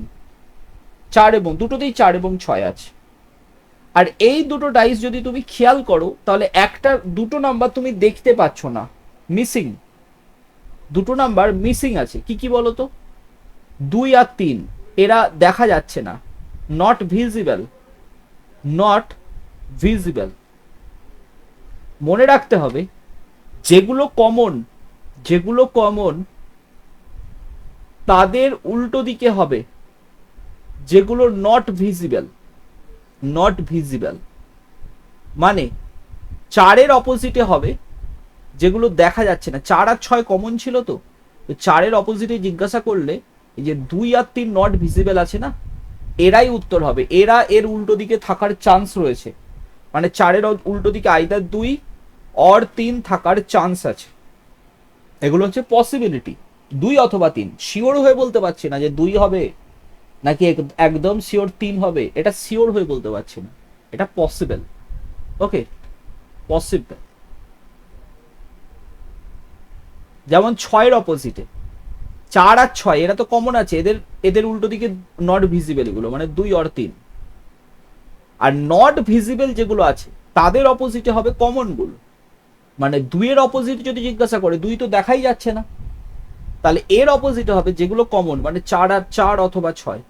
4 এবং দুটোতেই 4 এবং 6 আছে। আর এই দুটো ডাইস যদি তুমি খেয়াল করো তাহলে একটা দুটো নাম্বার তুমি দেখতে পাচ্ছ না, মিসিং। দুটো নাম্বার মিসিং আছে। কি কি বলো তো? 2 আর 3 এরা দেখা যাচ্ছে না, নট ভিজিবল। Not visible. মনে রাখতে হবে যেগুলো কমন, যেগুলো কমন তাদের উল্টো দিকে হবে যেগুলো নট ভিজিবল। নট ভিজিবল মানে 4-এর অপোজিটে হবে যেগুলো দেখা যাচ্ছে না। 4 আর 6 কমন ছিল, তো 4-এর অপোজিটে জিজ্ঞাসা করলে এই যে 2 আর 3 নট ভিজিবল আছে না, এরাই উত্তর হবে। এরা এর উল্টো দিকে থাকার চান্স রয়েছে। মানে 4-এর উল্টো দিকে আইদার 2 অর 3 থাকার চান্স আছে। এগুলো হচ্ছে পসিবিলিটি, 2 অথবা 3। শিওর হয়ে বলতে পারছি না যে 2 হবে নাকি একদম শিওর 3 হবে, এটা শিওর হয়ে বলতে পারছি না, এটা পসিবল। ওকে, পসিবল। যেমন 6-এর অপোজিটে 4 আর 6 এরা তো কমন আছে, এদের এদের উল্টো দিকে নট ভিজিবল এগুলো, মানে 2 আর 3। আর নট ভিজিবল যেগুলো আছে তাদের অপোজিটে হবে কমন গুলো। মানে 2-এর অপোজিট যদি জিজ্ঞাসা করে, 2 তো দেখাই যাচ্ছে না, তাহলে এর অপোজিটে হবে যেগুলো কমন, মানে 4 আর 4 অথবা 6।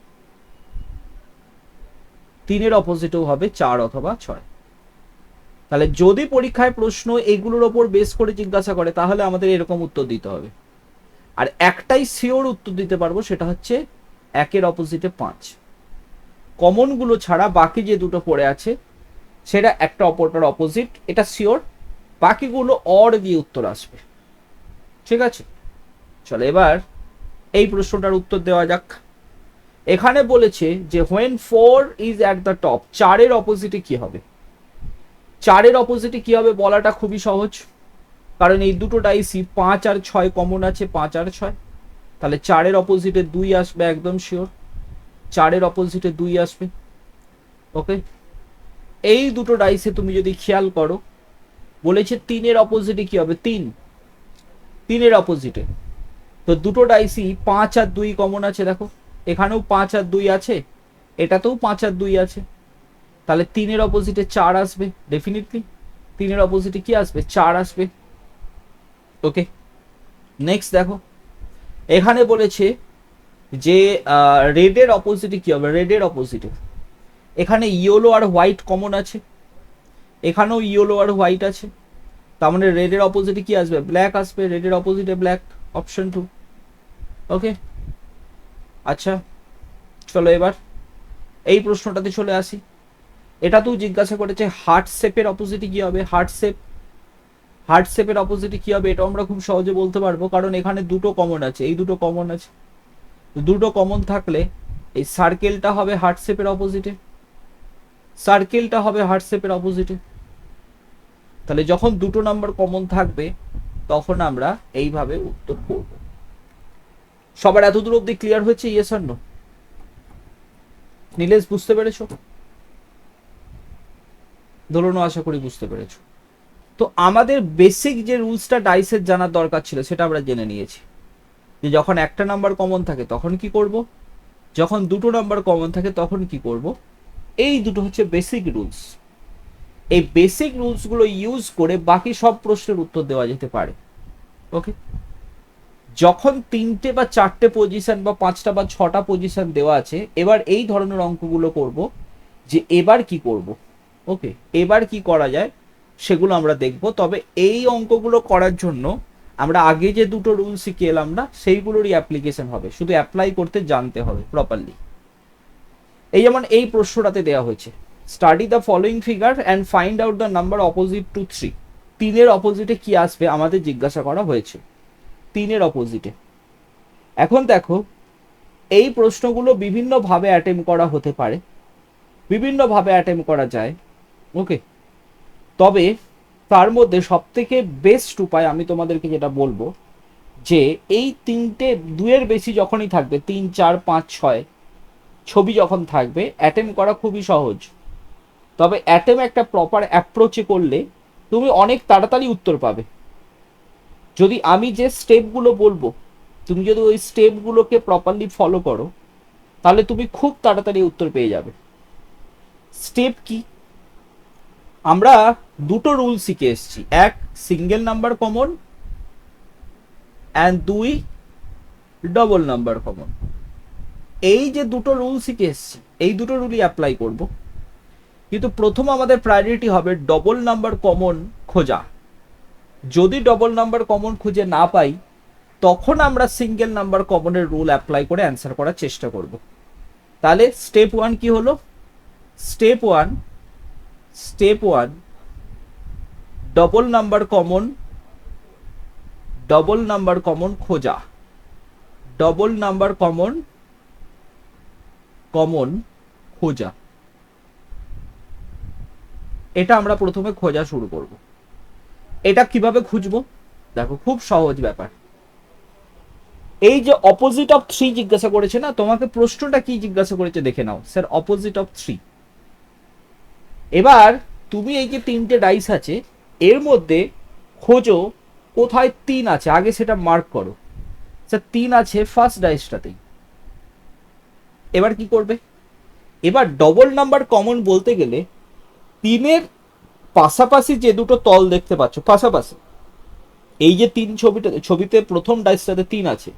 3-এর অপোজিটেও হবে 4 অথবা 6। তাহলে যদি পরীক্ষায় প্রশ্ন এগুলোর ওপর বেস করে জিজ্ঞাসা করে তাহলে আমাদের এরকম উত্তর দিতে হবে। আর একটাই শিওর উত্তর দিতে পারবো, সেটা হচ্ছে 1-এর অপোজিটে 5। কমনগুলো ছাড়া বাকি যে দুটো পড়ে আছে সেটা একটা অপরটার অপোজিট, এটা শিওর। বাকিগুলো অর দিয়ে উত্তর আসবে। ঠিক আছে, চলো এবার এই প্রশ্নটার উত্তর দেওয়া যাক। এখানে বলেছে যে when 4 is at the top, 4-এর অপোজিটে কি হবে? 4-এর অপোজিটে কি হবে বলাটা খুবই সহজ, কারণ এই দুটো ডাইসই 5 আর 6 কমন আছে, 5 আর 6। তাহলে 4-এর অপোজিটে 2 আসবে, একদম শিওর। 4-এর অপোজিটে 2 আসবে। ওকে, এই দুটো ডাইসে তুমি যদি খেয়াল করো বলেছে 3-এর অপোজিটে কি হবে? 3। 3-এর অপোজিটে তো দুটো ডাইসই 5 আর 2 কমন আছে। দেখো এখানেও 5 আর 2 আছে, এটাতেও 5 আর 2 আছে। তাহলে 3-এর অপোজিটে 4 আসবে ডেফিনেটলি। 3-এর অপোজিটে কি আসবে? 4 আসবে। ওকে, নেক্সট দেখো এখানে বলেছে যে রেডের অপোজিটে কি হবে? রেডের অপোজিটে এখানে ইয়েলো আর হোয়াইট কমন আছে, এখানেও ইয়েলো আর হোয়াইট আছে, তার মানে রেডের অপোজিটে কি আসবে? ব্ল্যাক আসবে। রেডের অপোজিটে ব্ল্যাক, অপশন 2। ওকে, আচ্ছা চলো এবার এই প্রশ্নটাতে চলে আসি। এটা তো জিজ্ঞাসা করেছে হার্ট শেপের অপোজিটে কি হবে? Heart shape. হার্ট শেপের অপোজিটে কি হবে এটা আমরা খুব সহজে বলতে পারবো, কারণ এখানে দুটো কমন আছে, এই দুটো কমন আছে। দুটো কমন থাকলে এই সার্কেলটা হবে হার্ট শেপের অপোজিটে, সার্কেলটা হবে হার্ট শেপের অপোজিটে। তাহলে যখন দুটো নাম্বার কমন থাকবে তখন আমরা এইভাবে উত্তর করব। সবার এতদূর অব্দি ক্লিয়ার হয়েছে? Yes or no? নীলেশ বুঝতে পেরেছো? ধরুন আশা করি বুঝতে পেরেছো। তো আমাদের বেসিক যে রুলসটা ডাইসের জানার দরকার ছিল সেটা আমরা জেনে নিয়েছি, যে যখন একটা নাম্বার কমন থাকে তখন কি করব, যখন দুটো নাম্বার কমন থাকে তখন কি করব। এই দুটো হচ্ছে বেসিক রুলস। এই বেসিক রুলসগুলো ইউজ করে বাকি সব প্রশ্নের উত্তর দেওয়া যেতে পারে। ওকে, যখন তিনটে বা চারটে পজিশন বা পাঁচটা বা ছটা পজিশন দেওয়া আছে, এবার এই ধরনের অঙ্কগুলো করব যে এবার কি করব। ওকে, এবার কি করা যায় সেগুলো আমরা দেখব। তবে এই অঙ্কগুলো করার জন্য আমরা আগে যে দুটো রুল শিখে এলাম না, সেইগুলোরই অ্যাপ্লিকেশন হবে, শুধু অ্যাপ্লাই করতে জানতে হবে প্রপারলি। এই যেমন এই প্রশ্নটাতে দেওয়া হয়েছে, study the following figure and find out the number opposite to 3। 3-এর অপোজিটে কি আসবে আমাদের জিজ্ঞাসা করা হয়েছে, 3-এর অপোজিটে। এখন দেখো এই প্রশ্নগুলো বিভিন্নভাবে অ্যাটেম্প করা হতে পারে, বিভিন্নভাবে অ্যাটেম্প করা যায়। ওকে, তবে তার মধ্যে সবথেকে বেস্ট উপায় আমি তোমাদেরকে যেটা বলবো, যে এই তিনটে দুয়ের বেশি যখনই থাকবে, 3, 4, 5, 6 ছবি যখন থাকবে, অ্যাটেম্প করা খুবই সহজ। তবে অ্যাটেম্প একটা প্রপার অ্যাপ্রোচে করলে তুমি অনেক তাড়াতাড়ি উত্তর পাবে। যদি আমি যে স্টেপগুলো বলবো, তুমি যদি ওই স্টেপগুলোকে প্রপারলি ফলো করো, তাহলে তুমি খুব তাড়াতাড়ি উত্তর পেয়ে যাবে। স্টেপ কি? আমরা দুটো রুল শিখে এসেছি, এক single number common and 2 double number common. এই যে দুটো রুল শিখে এসেছি, এই দুটো রুলই অ্যাপ্লাই করব। কিন্তু প্রথম আমাদের প্রায়োরিটি হবে ডবল নাম্বার কমন খোঁজা। যদি ডবল নাম্বার কমন খুঁজে না পাই, তখন আমরা সিঙ্গেল নাম্বার কমনের রুল অ্যাপ্লাই করে অ্যান্সার করার চেষ্টা করব। তাহলে স্টেপ 1 কি হলো? স্টেপ 1 ডবল নাম্বার কমন খোঁজা। ডবল নাম্বার কমন খোঁজা, এটা আমরা প্রথমে খোঁজা শুরু করব। এটা কিভাবে খুঁজবো? দেখো খুব সহজ ব্যাপার। এই যে অপোজিট অফ 3 জিজ্ঞাসা করেছে না, তোমাকে প্রশ্নটা কি জিজ্ঞাসা করেছে দেখে নাও, স্যার অপোজিট অফ 3। এবার তুমি এই যে তিনটে ডাইস আছে এর মধ্যে খোঁজো কোথায় 3 আছে, আগে সেটা মার্ক করো। স্যার 3 আছে ফার্স্ট ডাইসটাতেই। এবার কি করবে? এবার ডবল নাম্বার কমন বলতে গেলে 3-এর পাশাপাশি যে দুটো তল দেখতে পাচ্ছ, পাশাপাশি এই যে 3 ছবিতে প্রথম ডাইসটাতে 3 আছে,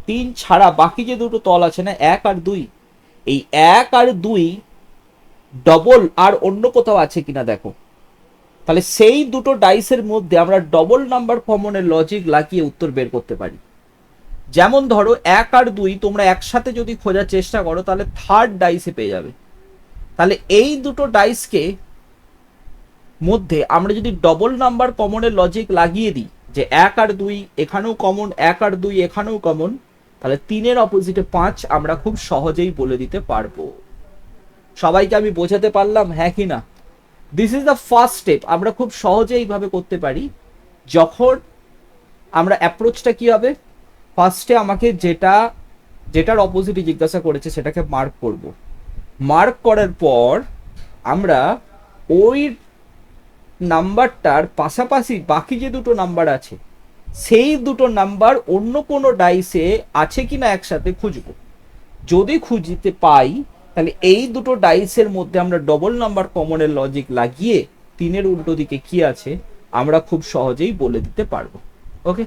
3 ছাড়া বাকি যে দুটো তল আছে না, 1 আর 2, এই 1 আর 2 ডবল আর অন্য কোথাও আছে কিনা দেখো। তাহলে সেই দুটো ডাইসের মধ্যে আমরা ডবল নাম্বার কমনের লজিক লাগিয়ে উত্তর বের করতে পারি। যেমন ধরো 1 আর 2 তোমরা একসাথে যদি খোঁজার চেষ্টা করো, তাহলে থার্ড ডাইসে পেয়ে যাবে। তাহলে এই দুটো ডাইসকে মধ্যে আমরা যদি ডবল নাম্বার কমনের লজিক লাগিয়ে দিই, যে 1 আর 2 এখানেও কমন, 1 আর 2 এখানেও কমন, তাহলে 3-এর অপোজিটে 5 আমরা খুব সহজেই বলে দিতে পারবো। সবাইকে আমি বোঝাতে পারলাম, হ্যাঁ কি না? This is the first step. আমরা খুব সহজে এইভাবে করতে পারি। যখন আমরা অ্যাপ্রোচটা কি হবে, ফার্স্টে আমাকে যেটার অপোজিটে জিজ্ঞাসা করেছে সেটাকে মার্ক করব। মার্ক করার পর আমরা ওই নাম্বারটার পাশাপাশি বাকি যে দুটো নাম্বার আছে, সেই দুটো নাম্বার অন্য কোনো ডাইসে আছে কিনা একসাথে খুঁজব। যদি খুঁজতে পাই, তাহলে এই দুটো ডাইসের মধ্যে আমরা ডবল নাম্বার কমনের লজিক লাগিয়ে 3-এর উল্টো দিকে কি আছে আমরা খুব সহজেই বলে দিতে পারবো। ওকে,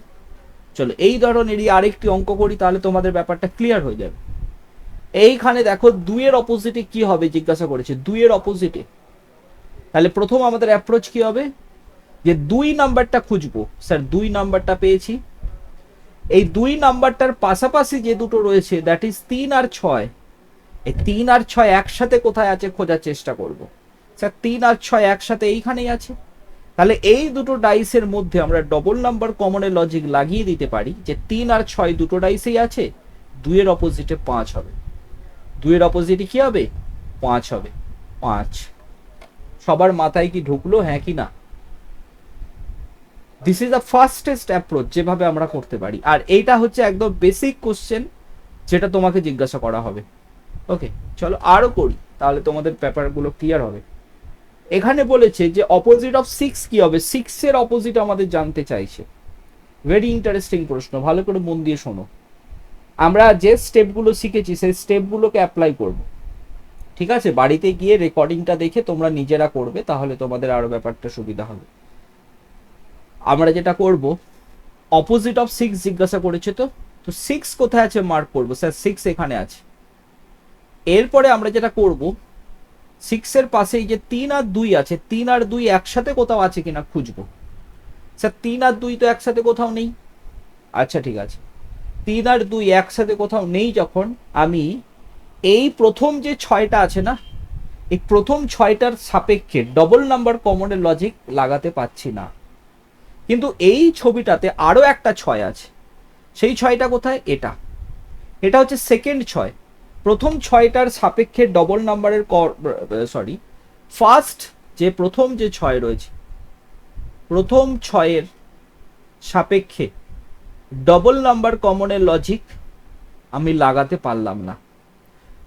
চলো এই ধরনেরই আরেকটি অঙ্ক করি, তাহলে তোমাদের ব্যাপারটা ক্লিয়ার হয়ে যাবে। এইখানে দেখো 2-এর অপোজিটে কি হবে জিজ্ঞাসা করেছে, 2-এর অপোজিটে। তাহলে প্রথম আমাদের অ্যাপ্রোচ কি হবে, যে 2 নাম্বারটা খুঁজবো। স্যার 2 নাম্বারটা পেয়েছি, এই 2 নাম্বারটার পাশাপাশি যে দুটো রয়েছে দ্যাট ইজ 3 আর 6, এই 3 আর 6 একসাথে কোথায় আছে খোঁজার চেষ্টা করব। স্যার 3 আর 6 একসাথে এইখানেই আছে, তাহলে এই দুটো ডাইসের মধ্যে আমরা ডবল নাম্বার কমনের লজিক লাগিয়ে দিতে পারি যে 3 আর 6 দুটো ডাইসেই আছে, 2 এর অপোজিটে 5 হবে, 2 এর অপোজিটে কি হবে 5 হবে, 5। সবার মাথায় কি ঢুকলো, হ্যাঁ কি না? This is the fastest approach যেভাবে আমরা করতে পারি, আর এইটা হচ্ছে একদম বেসিক কোশ্চেন যেটা তোমাকে জিজ্ঞাসা করা হবে। ওকে, চলো আরো করি, তাহলে তোমাদের ব্যাপারগুলো ক্লিয়ার হবে। এখানে বলেছে যে অপোজিট অফ 6 কি হবে, 6 এর অপোজিট আমাদের জানতে চাইছে। ভেরি ইন্টারেস্টিং প্রশ্ন, ভালো করে মন দিয়ে শোনো। আমরা যে স্টেপগুলো শিখেছি সেই স্টেপগুলোকে অ্যাপ্লাই করব, ঠিক আছে? বাড়িতে গিয়ে রেকর্ডিংটা দেখে তোমরা নিজেরা করবে, তাহলে তোমাদের আরো ব্যাপারটা সুবিধা হবে। আমরা যেটা করব, অপোজিট অফ 6 জিজ্ঞাসা করেছে, তো 6 কোথায় আছে মার্ক করব, স্যার 6 এখানে আছে। এরপরে আমরা যেটা করব, 6 এর পাশেই যে 3 আর 2 আছে, 3 আর 2 একসাথে কোথাও আছে কিনা খুঁজবো। স্যার 3 আর 2 তো একসাথে কোথাও নেই। আচ্ছা ঠিক আছে, 3 আর 2 একসাথে কোথাও নেই যখন, আমি এই প্রথম যে 6টা আছে না, এই প্রথম 6টার সাপেক্ষে ডবল নাম্বার কমনের লজিক লাগাতে পাচ্ছি না। কিন্তু এই ছবিটাতে আরো একটা 6 আছে, সেই 6টা কোথায়, এটা এটা হচ্ছে সেকেন্ড 6। প্রথম 6টার সাপেক্ষে ডবল নাম্বারের ফার্স্ট যে প্রথম যে 6 রয়েছে, প্রথম 6-এর সাপেক্ষে ডবল নাম্বার কমনের লজিক আমি লাগাতে পারলাম না।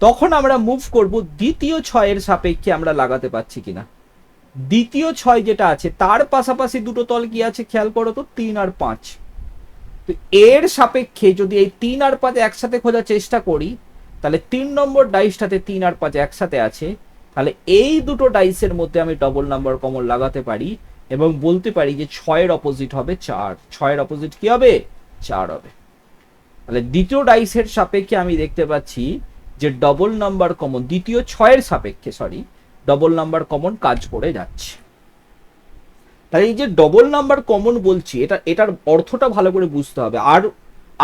তখন আমরা মুভ করব দ্বিতীয় 6-এর সাপেক্ষে আমরা লাগাতে পাচ্ছি কিনা। দ্বিতীয় 6 যেটা আছে তার পাশাপাশি দুটো তল কি আছে খেয়াল করো তো, 3 আর 5। তো এর সাপেক্ষে যদি এই 3 আর 5 একসাথে খোঁজার চেষ্টা করি, তাহলে 3 নম্বর ডাইসটাতে 3 আর 5 একসাথে আছে, তাহলে এই দুটো ডাইসের মধ্যে আমি ডবল নাম্বার কমন লাগাতে পারি এবং বলতে পারি যে 6-এর অপোজিট হবে 4। 6-এর অপোজিট কি হবে, 4 হবে। তাহলে দ্বিতীয় ডাইসের সাপেক্ষে আমি দেখতে পাচ্ছি যে ডবল নাম্বার কমন, দ্বিতীয় 6-এর সাপেক্ষে ডবল নাম্বার কমন কাজ করে যাচ্ছে। তাই এই যে ডবল নাম্বার কমন বলছি, এটার অর্থটা ভালো করে বুঝতে হবে।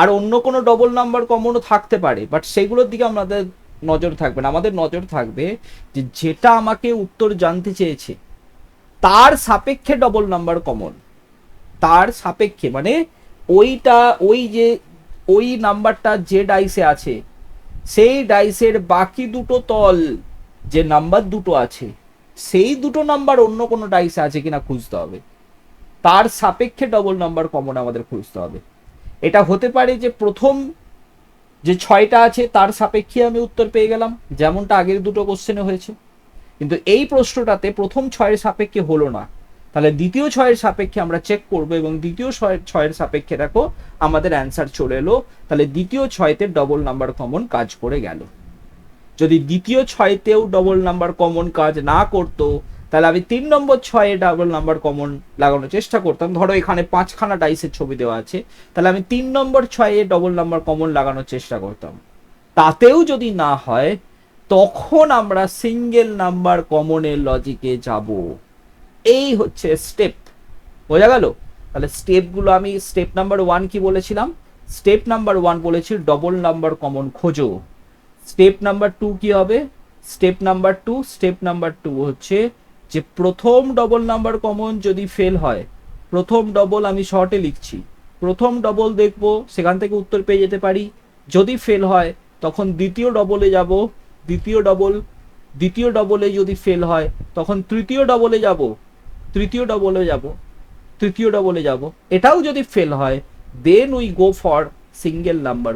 আর অন্য কোনো ডবল নাম্বার কমনও থাকতে পারে, বাট সেগুলোর দিকে আমাদের নজর থাকবে না। আমাদের নজর থাকবে যে যেটা আমাকে উত্তর জানতে চেয়েছে তার সাপেক্ষে ডবল নাম্বার কমন, তার সাপেক্ষে মানে ওইটা, ওই নাম্বারটা যে ডাইসে আছে সেই ডাইসের বাকি দুটো তল যে নাম্বার দুটো আছে সেই দুটো নাম্বার অন্য কোনো ডাইসে আছে কিনা খুঁজতে হবে, তার সাপেক্ষে ডবল নাম্বার কমন আমাদের খুঁজতে হবে। এটা হতে পারে যে প্রথম যে 6টা আছে তার সাপেক্ষে আমি উত্তর পেয়ে গেলাম, যেমনটা আগের দুটো কোশ্চেনে হয়েছে, কিন্তু এই প্রশ্নটাতে প্রথম 6-এর সাপেক্ষে হলো না। তাহলে দ্বিতীয় 6-এর সাপেক্ষে আমরা চেক করব এবং দ্বিতীয় 6-এর সাপেক্ষে দেখো আমাদের অ্যান্সার চলে এলো। তাহলে দ্বিতীয় 6-তে ডবল নাম্বার কমন কাজ করে গেল। যদি দ্বিতীয় 6-তেও ডবল নাম্বার কমন কাজ না করতো, তাহলে আমি 3 নম্বর 6-এ ডবল নাম্বার কমন লাগানোর চেষ্টা করতাম। ধরো এখানে 5খানা ডাইসের ছবি দেওয়া আছে, তাহলে আমি 3 নম্বর 6-এ ডবল নাম্বার কমন লাগানোর চেষ্টা করতাম। তাতেও যদি না হয়, তখন আমরা সিঙ্গেল নাম্বার কমনের লজিকে যাব। এই হচ্ছে স্টেপ, বোঝা গেল? তাহলে স্টেপগুলো আমি স্টেপ নাম্বার 1 কি বলেছিলাম, স্টেপ নাম্বার 1 বলেছি ডবল নাম্বার কমন খোঁজো। স্টেপ নাম্বার 2 কি হবে, স্টেপ নাম্বার 2 হচ্ছে যে প্রথম ডবল নাম্বার কমন যদি ফেল হয়, প্রথম ডবল আমি শর্টে লিখছি, প্রথম ডবল দেখব, সেখান থেকে উত্তর পেয়ে যেতে পারি। যদি ফেল হয় তখন দ্বিতীয় ডবলে যাব, দ্বিতীয় ডবলে যদি ফেল হয় তখন তৃতীয় ডবলে যাব, তৃতীয় ডবলে যাব। এটাও যদি ফেল হয়, then we go for single number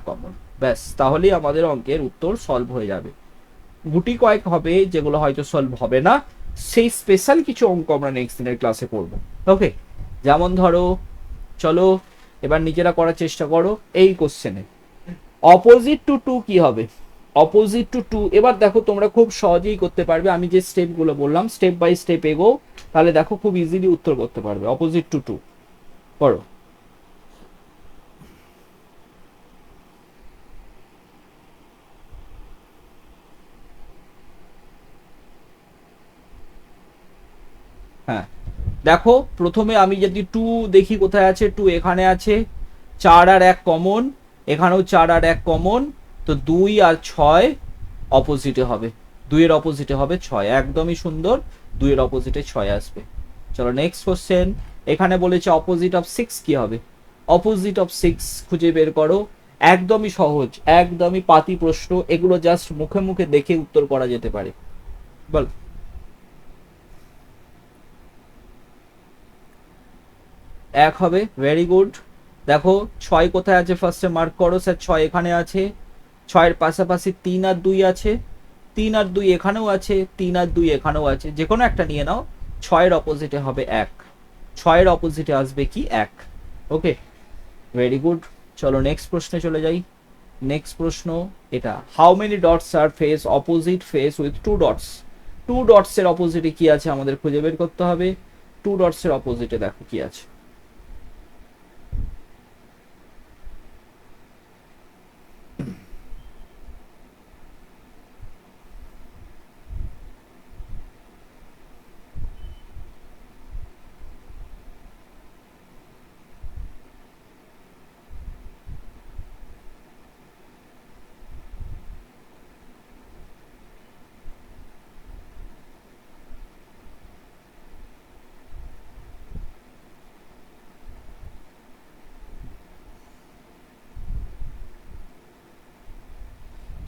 common. ব্যাস, তাহলেই আমাদের অঙ্কের উত্তর সলভ হয়ে যাবে। গুটি কয়েক হবে যেগুলো হয়তো সলভ হবে না, সেই স্পেশাল কিছু অঙ্ক আমরা নেক্সট দিনের ক্লাসে করব। ওকে, যেমন ধরো, চলো এবার নিজেরা করার চেষ্টা করো। এই কোশ্চেনে অপোজিট টু 2 কি হবে, অপোজিট টু 2 এবার দেখো তোমরা খুব সহজেই করতে পারবে। আমি যে স্টেপগুলো বললাম স্টেপ বাই স্টেপ এগো, তাহলে দেখো খুব ইজিলি উত্তর করতে পারবে। অপোজিট টু 2 করো। হ্যাঁ দেখো, প্রথমে আমি যদি 2 দেখি কোথায় আছে, 2 এখানে আছে, 4 আর 1 কমন, এখানেও 4 আর 1 কমন, তো 2 আর 6 অপোজিটে হবে, 2 এর অপোজিটে হবে 6। একদমই সুন্দর, 2 এর অপোজিটে 6 আসবে। চলো নেক্সট কোশ্চেন। এখানে বলেছে অপোজিট অফ 6 কি হবে? অপোজিট অফ 6 খুঁজে বের করো। একদমই সহজ, একদমই পাতি প্রশ্ন, এগুলো জাস্ট মুখে মুখে দেখে উত্তর করা যেতে পারে। বল। 1 হবে, ভেরি গুড। দেখো 6 কোথায় আছে ফার্স্টে মার্ক করো। স্যার 6 এখানে আছে, 6 এর পাশাপাশি 3 আর 2 আছে, 3 আর 2 এখানেও আছে, 3 আর 2 এখানেও আছে, যে কোনো একটা নিয়ে নাও। 6 এর অপোজিটে হবে 1, 6 এর অপোজিটে আসবে কি? 1। Okay, very good. চলো নেক্সট প্রশ্নে চলে যাই। নেক্সট প্রশ্ন এটা, how many dots are face opposite face with 2 dots? 2 dots এর অপোজিটে কি আছে আমাদের খুঁজে বের করতে হবে। 2 ডটস এর অপোজিটে দেখো কি আছে।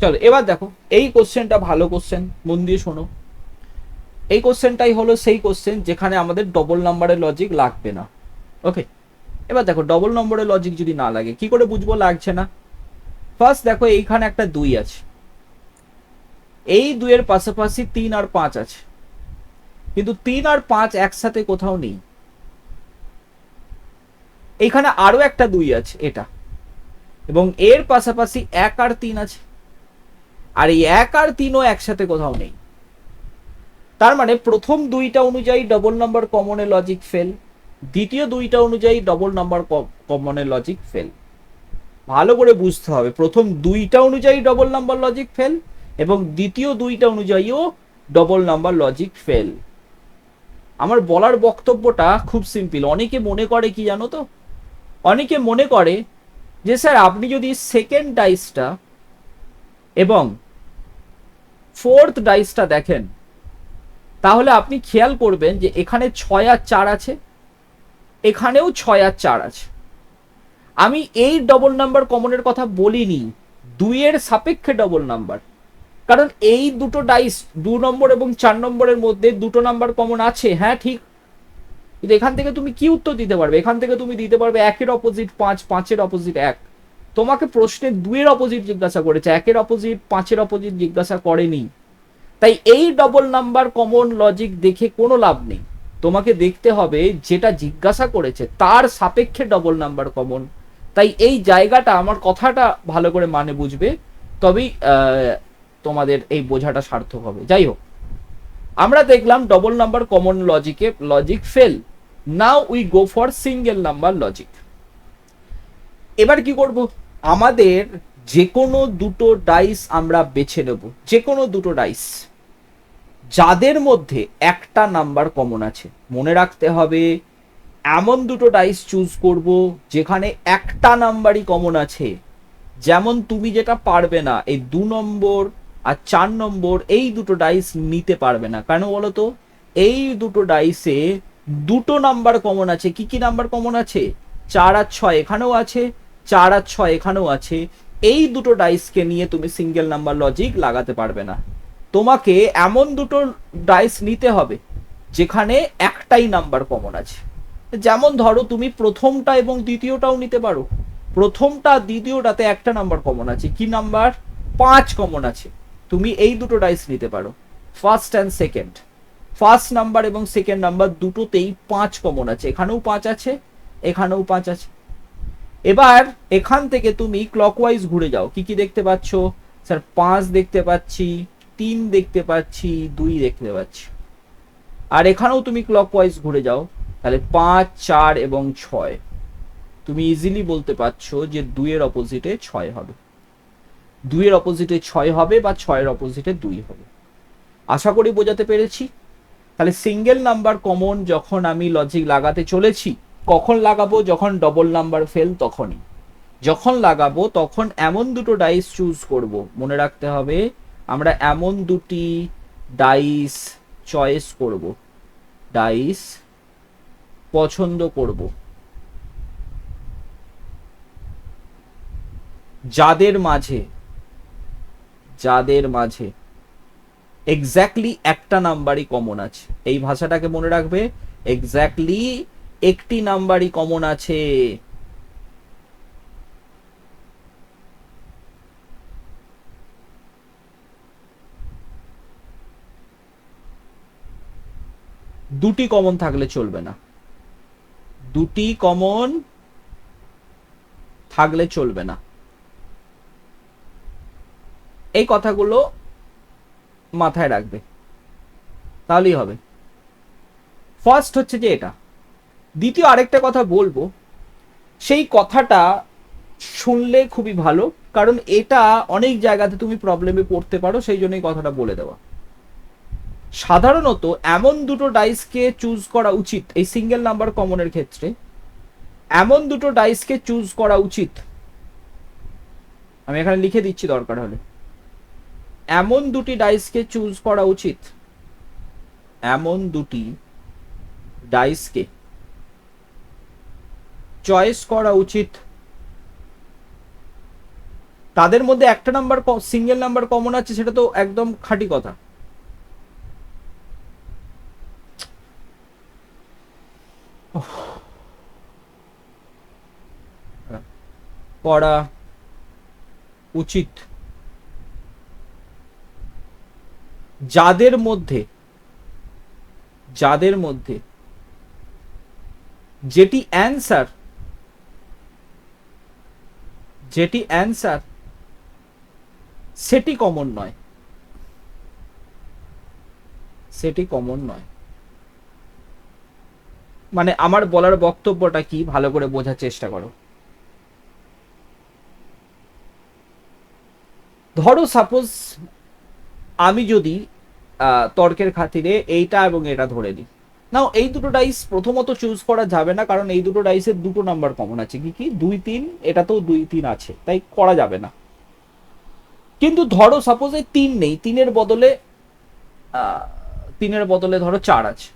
চলো এবার দেখো, এই কোশ্চেনটা ভালো কোশ্চেন, মন দিয়ে শোনো। এই কোশ্চেনটাই হলো সেই কোশ্চেন যেখানে আমাদের ডবল নাম্বারের লজিক লাগবে না। ওকে, এবার দেখো ডবল নম্বরের লজিক যদি না লাগে কি করে বুঝবো লাগছে না। ফার্স্ট দেখো এইখানে একটা 2 আছে, এই 2 এর পাশাপাশি 3 আর 5 আছে, কিন্তু 3 আর 5 একসাথে কোথাও নেই। এইখানে আরো একটা 2 আছে এটা, এবং এর পাশাপাশি 1 আর 3 আছে, আর এই 1 আর 3ও একসাথে কোথাও নেই। তার মানে প্রথম 2টা অনুযায়ী ডবল নাম্বার কমনের লজিক ফেল, দ্বিতীয় 2টা অনুযায়ী ডবল নাম্বার কমনের লজিক ফেল। ভালো করে বুঝতে হবে, প্রথম 2টা অনুযায়ী ডবল নাম্বার লজিক ফেল এবং দ্বিতীয় 2টা অনুযায়ীও ডবল নাম্বার লজিক ফেল। আমার বলার বক্তব্যটা খুব সিম্পল। অনেকে মনে করে কি জানো তো, অনেকে মনে করে যে স্যার আপনি যদি সেকেন্ড ডাইসটা এবং ফোর্থ ডাইসটা দেখেন তাহলে আপনি খেয়াল করবেন যে এখানে 6 আর 4 আছে, এখানেও 6 আর 4 আছে। আমি এই ডবল নাম্বার কমনের কথা বলিনি, 2 এর সাপেক্ষে ডবল নাম্বার। কারণ এই দুটো ডাইস 2 নম্বর এবং 4 নম্বরের মধ্যে দুটো নাম্বার কমন আছে, হ্যাঁ ঠিক। কিন্তু এখান থেকে তুমি কি উত্তর দিতে পারবে? এখান থেকে তুমি দিতে পারবে 1 এর অপোজিট 5, 5 এর অপোজিট 1। তোমাকে প্রশ্নে 2 এর অপোজিট জিজ্ঞাসা করেছে, 1 এর অপোজিট 5 এর অপোজিট জিজ্ঞাসা করেনি। তাই এই ডবল নাম্বার কমন লজিক দেখে কোনো লাভ নেই। তোমাকে দেখতে হবে যেটা জিজ্ঞাসা করেছে তার সাপেক্ষে ডবল নাম্বার কমন। তাই এই জায়গাটা আমার কথাটা ভালো করে মানে বুঝবে, তবেই তোমাদের এই বোঝাটা সার্থক হবে। যাই হোক, আমরা দেখলাম ডবল নাম্বার কমন লজিকে logic fail. Now we go for single number logic. এবার কি করব, আমাদের যে কোনো দুটো ডাইস আমরা বেছে নেব, যে কোনো দুটো ডাইস যাদের মধ্যে একটা নাম্বার কমন আছে। মনে রাখতে হবে এমন দুটো ডাইস চুজ করব যেখানে একটা নাম্বারই কমন আছে। যেমন তুমি যেটা পারবে না, এই 2 নম্বর আর 4 নম্বর এই দুটো ডাইস নিতে পারবে না। কেন বলো তো? এই দুটো ডাইসে দুটো নাম্বার কমন আছে। কি কি নাম্বার কমন আছে? 4 আর 6 এখানেও আছে, 4 আর 6 এখানেও আছে। এই দুটো ডাইসকে নিয়ে তুমি সিঙ্গেল নাম্বার লজিক লাগাতে পারবে না। তোমাকে এমন দুটো ডাইস নিতে হবে যেখানে একটাই নাম্বার কমন আছে। যেমন ধরো তুমি প্রথমটা এবং দ্বিতীয়টাও নিতে পারো। প্রথমটা দ্বিতীয়টাতে একটা নাম্বার কমন আছে। কি নাম্বার? 5 কমন আছে। তুমি এই দুটো ডাইস নিতে পারো, first and second. First number এবং সেকেন্ড নাম্বার দুটোতেই 5 কমন আছে। এখানেও 5 আছে, এখানেও 5 আছে। এবার এখান থেকে তুমি ক্লকওয়াইজ ঘুরে যাও। কি কি দেখতে পাচ্ছ? স্যার 5 দেখতে পাচ্ছি, 3 দেখতে পাচ্ছি, 2 দেখতে পাচ্ছি। আর এখানেও তুমি ক্লকওয়াইজ ঘুরে যাও, তাহলে 5, 4 এবং 6। তুমি ইজিলি বলতে পারছো যে 2 এর অপোজিটে 6 হবে, 2 এর অপোজিটে 6 হবে বা 6 এর অপোজিটে 2 হবে। আশা করি বোঝাতে পেরেছি। তাহলে সিঙ্গেল নাম্বার কমন যখন আমি লজিক লাগাতে চলেছি, কখন লাগাবো? যখন ডবল নাম্বার ফেল তখনই। যখন লাগাবো তখন এমন দুটো ডাইস চুজ করব। মনে রাখতে হবে আমরা এমন দুটি ডাইস চয়েস করব, ডাইস পছন্দ করব, যাদের মাঝে এক্স্যাক্টলি একটা নাম্বারই কমন আছে। এই ভাষাটাকে মনে রাখবে, এক্স্যাক্টলি একটি নাম্বারই কমন আছে। দুটি কমন থাকলে চলবে না, দুটি কমন থাকলে চলবে না। এই কথাগুলো মাথায় রাখবে, তাহলেই হবে। ফার্স্ট হচ্ছে যে এটা। দ্বিতীয় আরেকটা কথা বলবো, সেই কথাটা শুনলে খুবই ভালো, কারণ এটা অনেক জায়গাতে তুমি প্রবলেমে পড়তে পারো, সেই জন্যই কথাটা বলে দেওয়া। সাধারণত এমন দুটো ডাইসকে চুজ করা উচিত এই সিঙ্গেল নাম্বার কমনের ক্ষেত্রে, এমন দুটো ডাইসকে চুজ করা উচিত, আমি এখানে লিখে দিচ্ছি দরকার হলে, এমন দুটি ডাইসকে চুজ করা উচিত, এমন দুটি ডাইসকে চয়েস করা উচিত, তাদের মধ্যে একটা নাম্বার সিঙ্গেল নাম্বার কমন আছে, সেটা তো একদম খাঁটি কথা। করা উচিত যাদের মধ্যে যেটি অ্যান্সার সেটি কমন নয়, মানে আমার বলার বক্তব্যটা কি ভালো করে বোঝার চেষ্টা করো। ধরো সাপোজ আমি যদি তর্কের খাতিরে এইটা এবং এটা ধরে নিই, নাও এই দুটো ডাইস প্রথমত চুজ করা যাবে না, কারণ এই দুটো ডাইসের দুটো নাম্বার কমন আছে, কি কি 2 3, এটা তো 2 3 আছে, তাই করা যাবে না। কিন্তু ধরো সাপোজ এই 3 নেই, তিনের বদলে ধরো 4 আছে,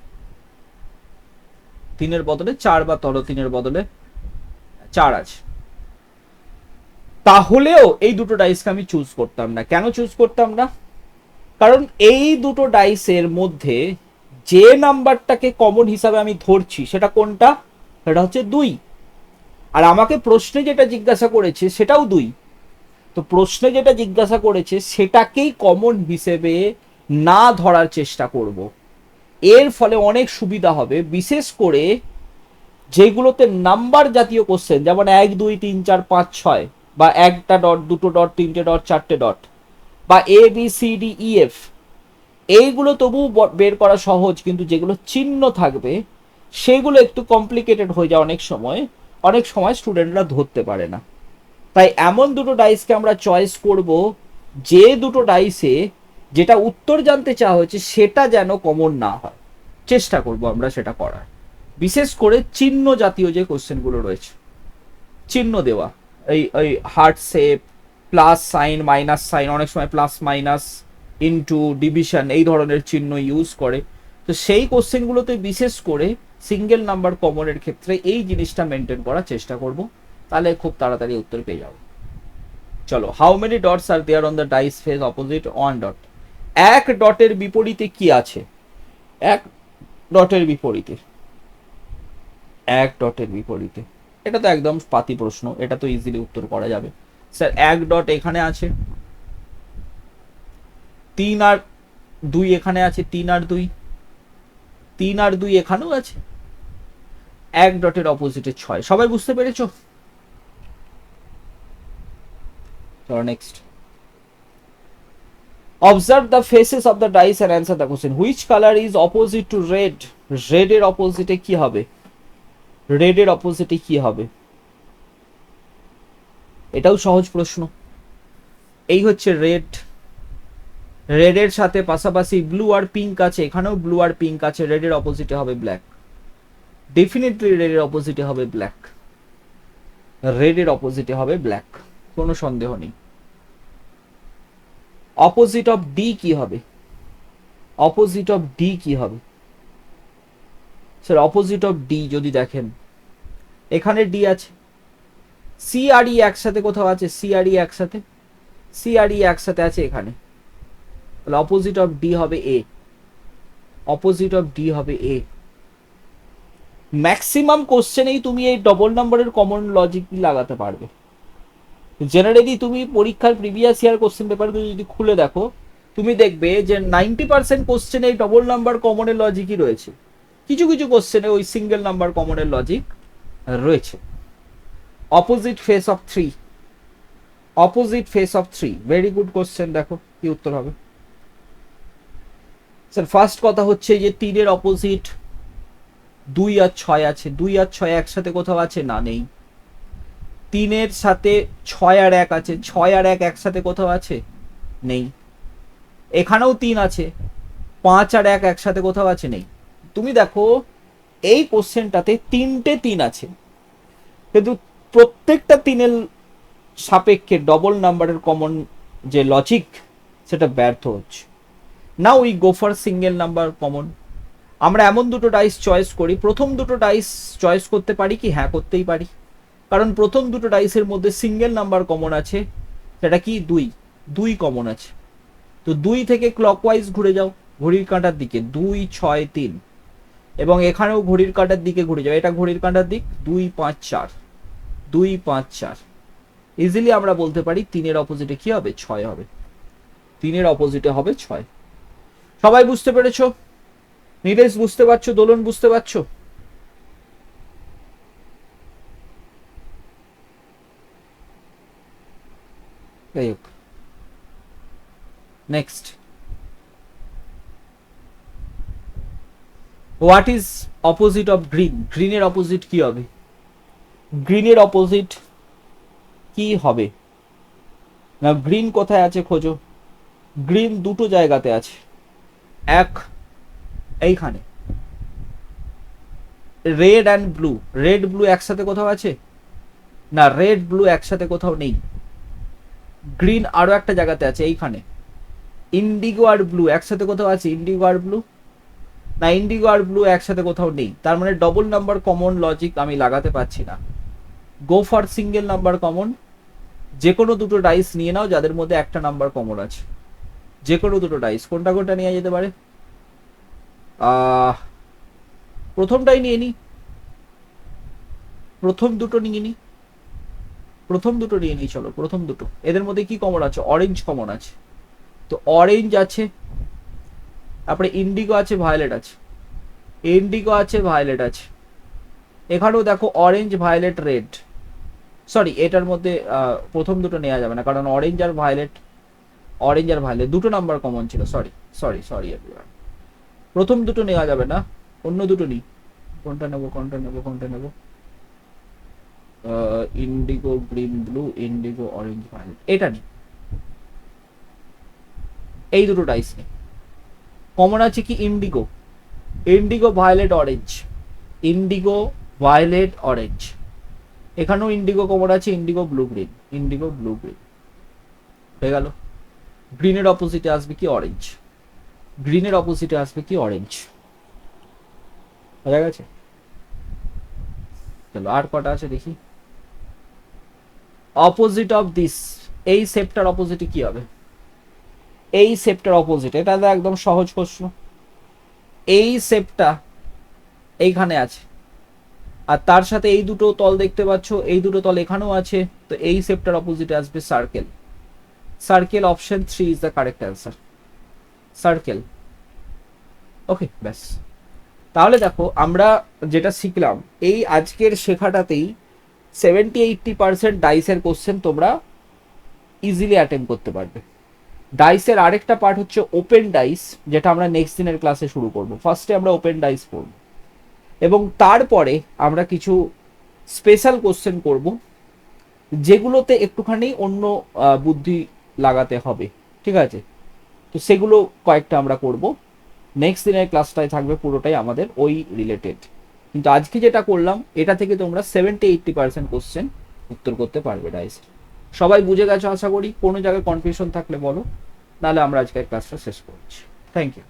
তিনের বদলে 4, বা ধরো তিনের বদলে 4 আছে, তাহলেও এই দুটো ডাইসকে আমি চুজ করতাম না। কেন চুজ করতাম না? কারণ এই দুটো ডাইসের মধ্যে যে নাম্বারটাকে কমন হিসাবে আমি ধরছি সেটা কোনটা? সেটা হচ্ছে 2। আর আমাকে প্রশ্নে যেটা জিজ্ঞাসা করেছে সেটাও 2। তো প্রশ্নে যেটা জিজ্ঞাসা করেছে সেটাকেই কমন হিসেবে না ধরার চেষ্টা করব। এর ফলে অনেক সুবিধা হবে, বিশেষ করে যেগুলোতে নাম্বার জাতীয় কোশ্চেন, যেমন 1 2 3 4 5 6, বা একটা ডট, দুটো ডট, তিনটে ডট, চারটে ডট, বা ABCDEF, এইগুলো তবু বের করা সহজ, কিন্তু যেগুলো চিহ্ন থাকবে সেগুলো একটু কমপ্লিকেটেড হয়ে যায় অনেক সময় স্টুডেন্টরা ধরতে পারে না। তাই এমন দুটো ডাইসকে আমরা চয়েস করব, যে দুটো ডাইসে যেটা উত্তর জানতে চাওয়া হয়েছে সেটা যেন কমন না হয়, চেষ্টা করব আমরা সেটা করার। বিশেষ করে চিহ্ন জাতীয় যে কোশ্চেনগুলো রয়েছে, চিহ্ন দেওয়া, এই heart shape, plus sign, minus sine, অনেক সময় প্লাস মাইনাস, ইনটু, ডিভিশন, এই ধরনের চিহ্ন ইউজ করে। তো সেই কোশ্চেনগুলোতে বিশেষ করে সিঙ্গেল নাম্বার কমনের ক্ষেত্রে এই জিনিসটা মেনটেন করার চেষ্টা করব, তাহলে খুব তাড়াতাড়ি উত্তর পেয়ে যাবো। চলো, how many dots are there on the dice face opposite 1 dot? এক ডটের বিপরীতে কি আছে? এক ডটের বিপরীতে, এটা তো একদম পাতি প্রশ্ন, এটা তো ইজিলি উত্তর করা যাবে। স্যার, এক ডট এখানে আছে, 3 আর 2 এখানে আছে, 3 আর 2, 3 আর 2 এখানেও আছে, এক ডটের অপোজিটে 6। সবাই বুঝতে পেরেছো? চলো next. Observe the faces of the dice and answer the question. Which color is opposite to red? red এর অপোজিটে কি হবে? এটাও সহজ প্রশ্ন। এই হচ্ছে রেড, রেডের সাথে পাশাপাশি ব্লু আর পিঙ্ক আছে, এখানেও ব্লু আর পিঙ্ক আছে, রেডের অপোজিটে হবে ব্ল্যাক। ডেফিনেটলি রেডের অপোজিটে হবে ব্ল্যাক, কোনো সন্দেহ নেই। অপোজিট অফ ডি কি হবে? অপোজিট অফ ডি কি হবে স্যার? অপোজিট অফ ডি যদি দেখেন, এখানে ডি আছে, সি আর ই একসাথে কোথাও আছে, সি আর ই একসাথে, সি আর ই একসাথে আছে এখানে, তাহলে অপোজিট অফ ডি হবে এ, অপোজিট অফ ডি হবে এ। ম্যাক্সিমাম কোশ্চেনেই তুমি এই ডবল নাম্বারের কমন লজিক লাগাতে পারবে। জেনারেলি তুমি পরীক্ষার প্রিভিয়াস ইয়ার কোশ্চেন পেপারগুলো যদি খুলে দেখো, তুমি দেখবে যে 90% কোশ্চেনে এই ডবল নাম্বার কমনের লজিকই রয়েছে, কিছু কিছু কোশ্চেনে ওই সিঙ্গেল নাম্বার কমনের লজিক রয়েছে। Opposite face of three, opposite face of three, very good question. দেখো কি উত্তর হবে স্যার। ফার্স্ট কথা হচ্ছে যে 3-এর অপোজিট 2 আর 6 আছে, 2 আর 6 একসাথে কোথাও আছে? না, নেই। 3-এর সাথে 6 আর 1 আছে, 6 আর 1 একসাথে কোথাও আছে? নেই। এখানেও 3 আছে, 5 আর 1 একসাথে কোথাও আছে? নেই। তুমি দেখো এই কোশ্চেনটাতে 3টে 3 আছে, কিন্তু প্রত্যেকটা 3-এর সাপেক্ষে ডবল নাম্বারের কমন যে লজিক সেটা ব্যর্থ হচ্ছে। নাও we go for single number common. আমরা এমন দুটো ডাইস চয়েস করি, প্রথম দুটো ডাইস চয়েস করতে পারি কি? হ্যাঁ, করতেই পারি, কারণ প্রথম দুটো ডাইসের মধ্যে সিঙ্গেল নাম্বার কমন আছে, সেটা কি? 2, 2 কমন আছে। তো 2 থেকে ক্লকওয়াইজ ঘুরে যাও ঘড়ির কাঁটার দিকে, 2, 6, 3, এবং এখানেও ঘড়ির কাঁটার দিকে ঘুরে যাও, এটা ঘড়ির কাঁটার দিক, 2, 5, 4, 2, 5, 4। ইজিলি আমরা বলতে পারি 3-এর অপোজিটে কি হবে? 6 হবে। 3-এর অপোজিটে হবে 6। সবাই বুঝতে পেরেছো? নীলেশ বুঝতে পারছো? দোলন বুঝতে পারছো? Next, what is opposite of green? গ্রিনের অপোজিট কি হবে? গ্রিনের অপোজিট কি হবে না? গ্রিন কোথায় আছে খোঁজো। গ্রিন দুটো জায়গাতে আছে, এক এইখানে, red and blue, red blue একসাথে কোথাও আছে? না, রেড ব্লু একসাথে কোথাও নেই। গ্রিন আরো একটা জায়গাতে আছে, এইখানে। ইন্ডিগো আর ব্লু একসাথে কোথাও আছে? ইন্ডিগো আর ব্লু, না, ইন্ডিগো আর ব্লু একসাথে কোথাও নেই। তার মানে ডবল নাম্বার কমন লজিক আমি লাগাতে পারছি না। গো ফর সিঙ্গেল নাম্বার কমন। যে কোনো দুটো ডাইস নিয়ে নাও যাদের মধ্যে একটা নাম্বার কমন আছে, যে কোনো দুটো ডাইস। কোনটা কোনটা নেওয়া যেতে পারে? প্রথমটাই নিয়ে নি, প্রথম দুটো নিয়ে নি, প্রথম দুটো নিয়ে নি, চলো প্রথম দুটো। এদের মধ্যে কি কমন আছে? অরেঞ্জ কমন আছে, তো অরেঞ্জ আছে, তারপরে ইন্ডিগো আছে, ভায়োলেট আছে, ইন্ডিগো আছে, ভায়োলেট আছে। এখানেও দেখো অরেঞ্জ, ভায়োলেট, রেড। সরি, এটার মধ্যে প্রথম দুটো নেওয়া যাবে না, কারণ অরেঞ্জ আর ভায়োলেট, অরেঞ্জ আর ভায়োলেট দুটো নাম্বার কমন ছিল। সরি সরি সরি, প্রথম দুটো নেওয়া যাবে না, অন্য দুটো নিই। কোনটা নেবো, কোনটা নেবো, কোনটা নেবো? Indigo, green, blue, indigo, orange, violet, এটা নি। এই দুটো ডাইস নেই। কমন আছে কি? Indigo, indigo, violet, orange, indigo, violet, orange. এখানেও ইন্ডিগো কমন আছে, indigo, blue, green, indigo, blue, green. হয়ে গেল। গ্রিনের অপোজিটে আসবে কি? অরেঞ্জ। গ্রিনের অপোজিটে আসবে কি? অরেঞ্জ। হয়ে গেছে? চলো আর কটা আছে দেখি। অপোজিট অফ দিস, এই শেপটার অপোজিটে কি হবে? এই শেপটার অপোজিট, এটা তো একদম সহজ প্রশ্ন। এই শেপটা এইখানে আছে, আর তার সাথে এই দুটো তল দেখতে পাচ্ছ, এই দুটো তল এখানেও আছে, তো এই শেপটার অপোজিটে আসবে circle. Circle, option 3 is the correct answer, circle. Okay, ব্যাস। তাহলে দেখো আমরা যেটা শিখলাম এই আজকের শেখাটাতেই 70-80% ডাইসের কোশ্চেন তোমরা ইজিলি অ্যাটেম্প করতে পারবে। ডাইসের আরেকটা পার্ট হচ্ছে ওপেন ডাইস, যেটা আমরা নেক্সট দিনের ক্লাসে শুরু করব। ফার্স্টে আমরা ওপেন ডাইস করব, এবং তারপরে আমরা কিছু স্পেশাল কোশ্চেন করব, যেগুলোতে একটুখানি অন্য বুদ্ধি লাগাতে হবে, ঠিক আছে? তো সেগুলো কয়েকটা আমরা করব। নেক্সট দিনের ক্লাসটায় থাকবে পুরোটাই আমাদের ওই রিলেটেড। কিন্তু আজকে যেটা করলাম এটা থেকে তোমরা 70-80% কোশ্চেন উত্তর করতে পারবে ডাইস। সবাই বুঝে গেছো আশা করি। কোনো জায়গায় কনফিউশন থাকলে বলো, নাহলে আমরা আজকের ক্লাসটা শেষ করছি। Thank you.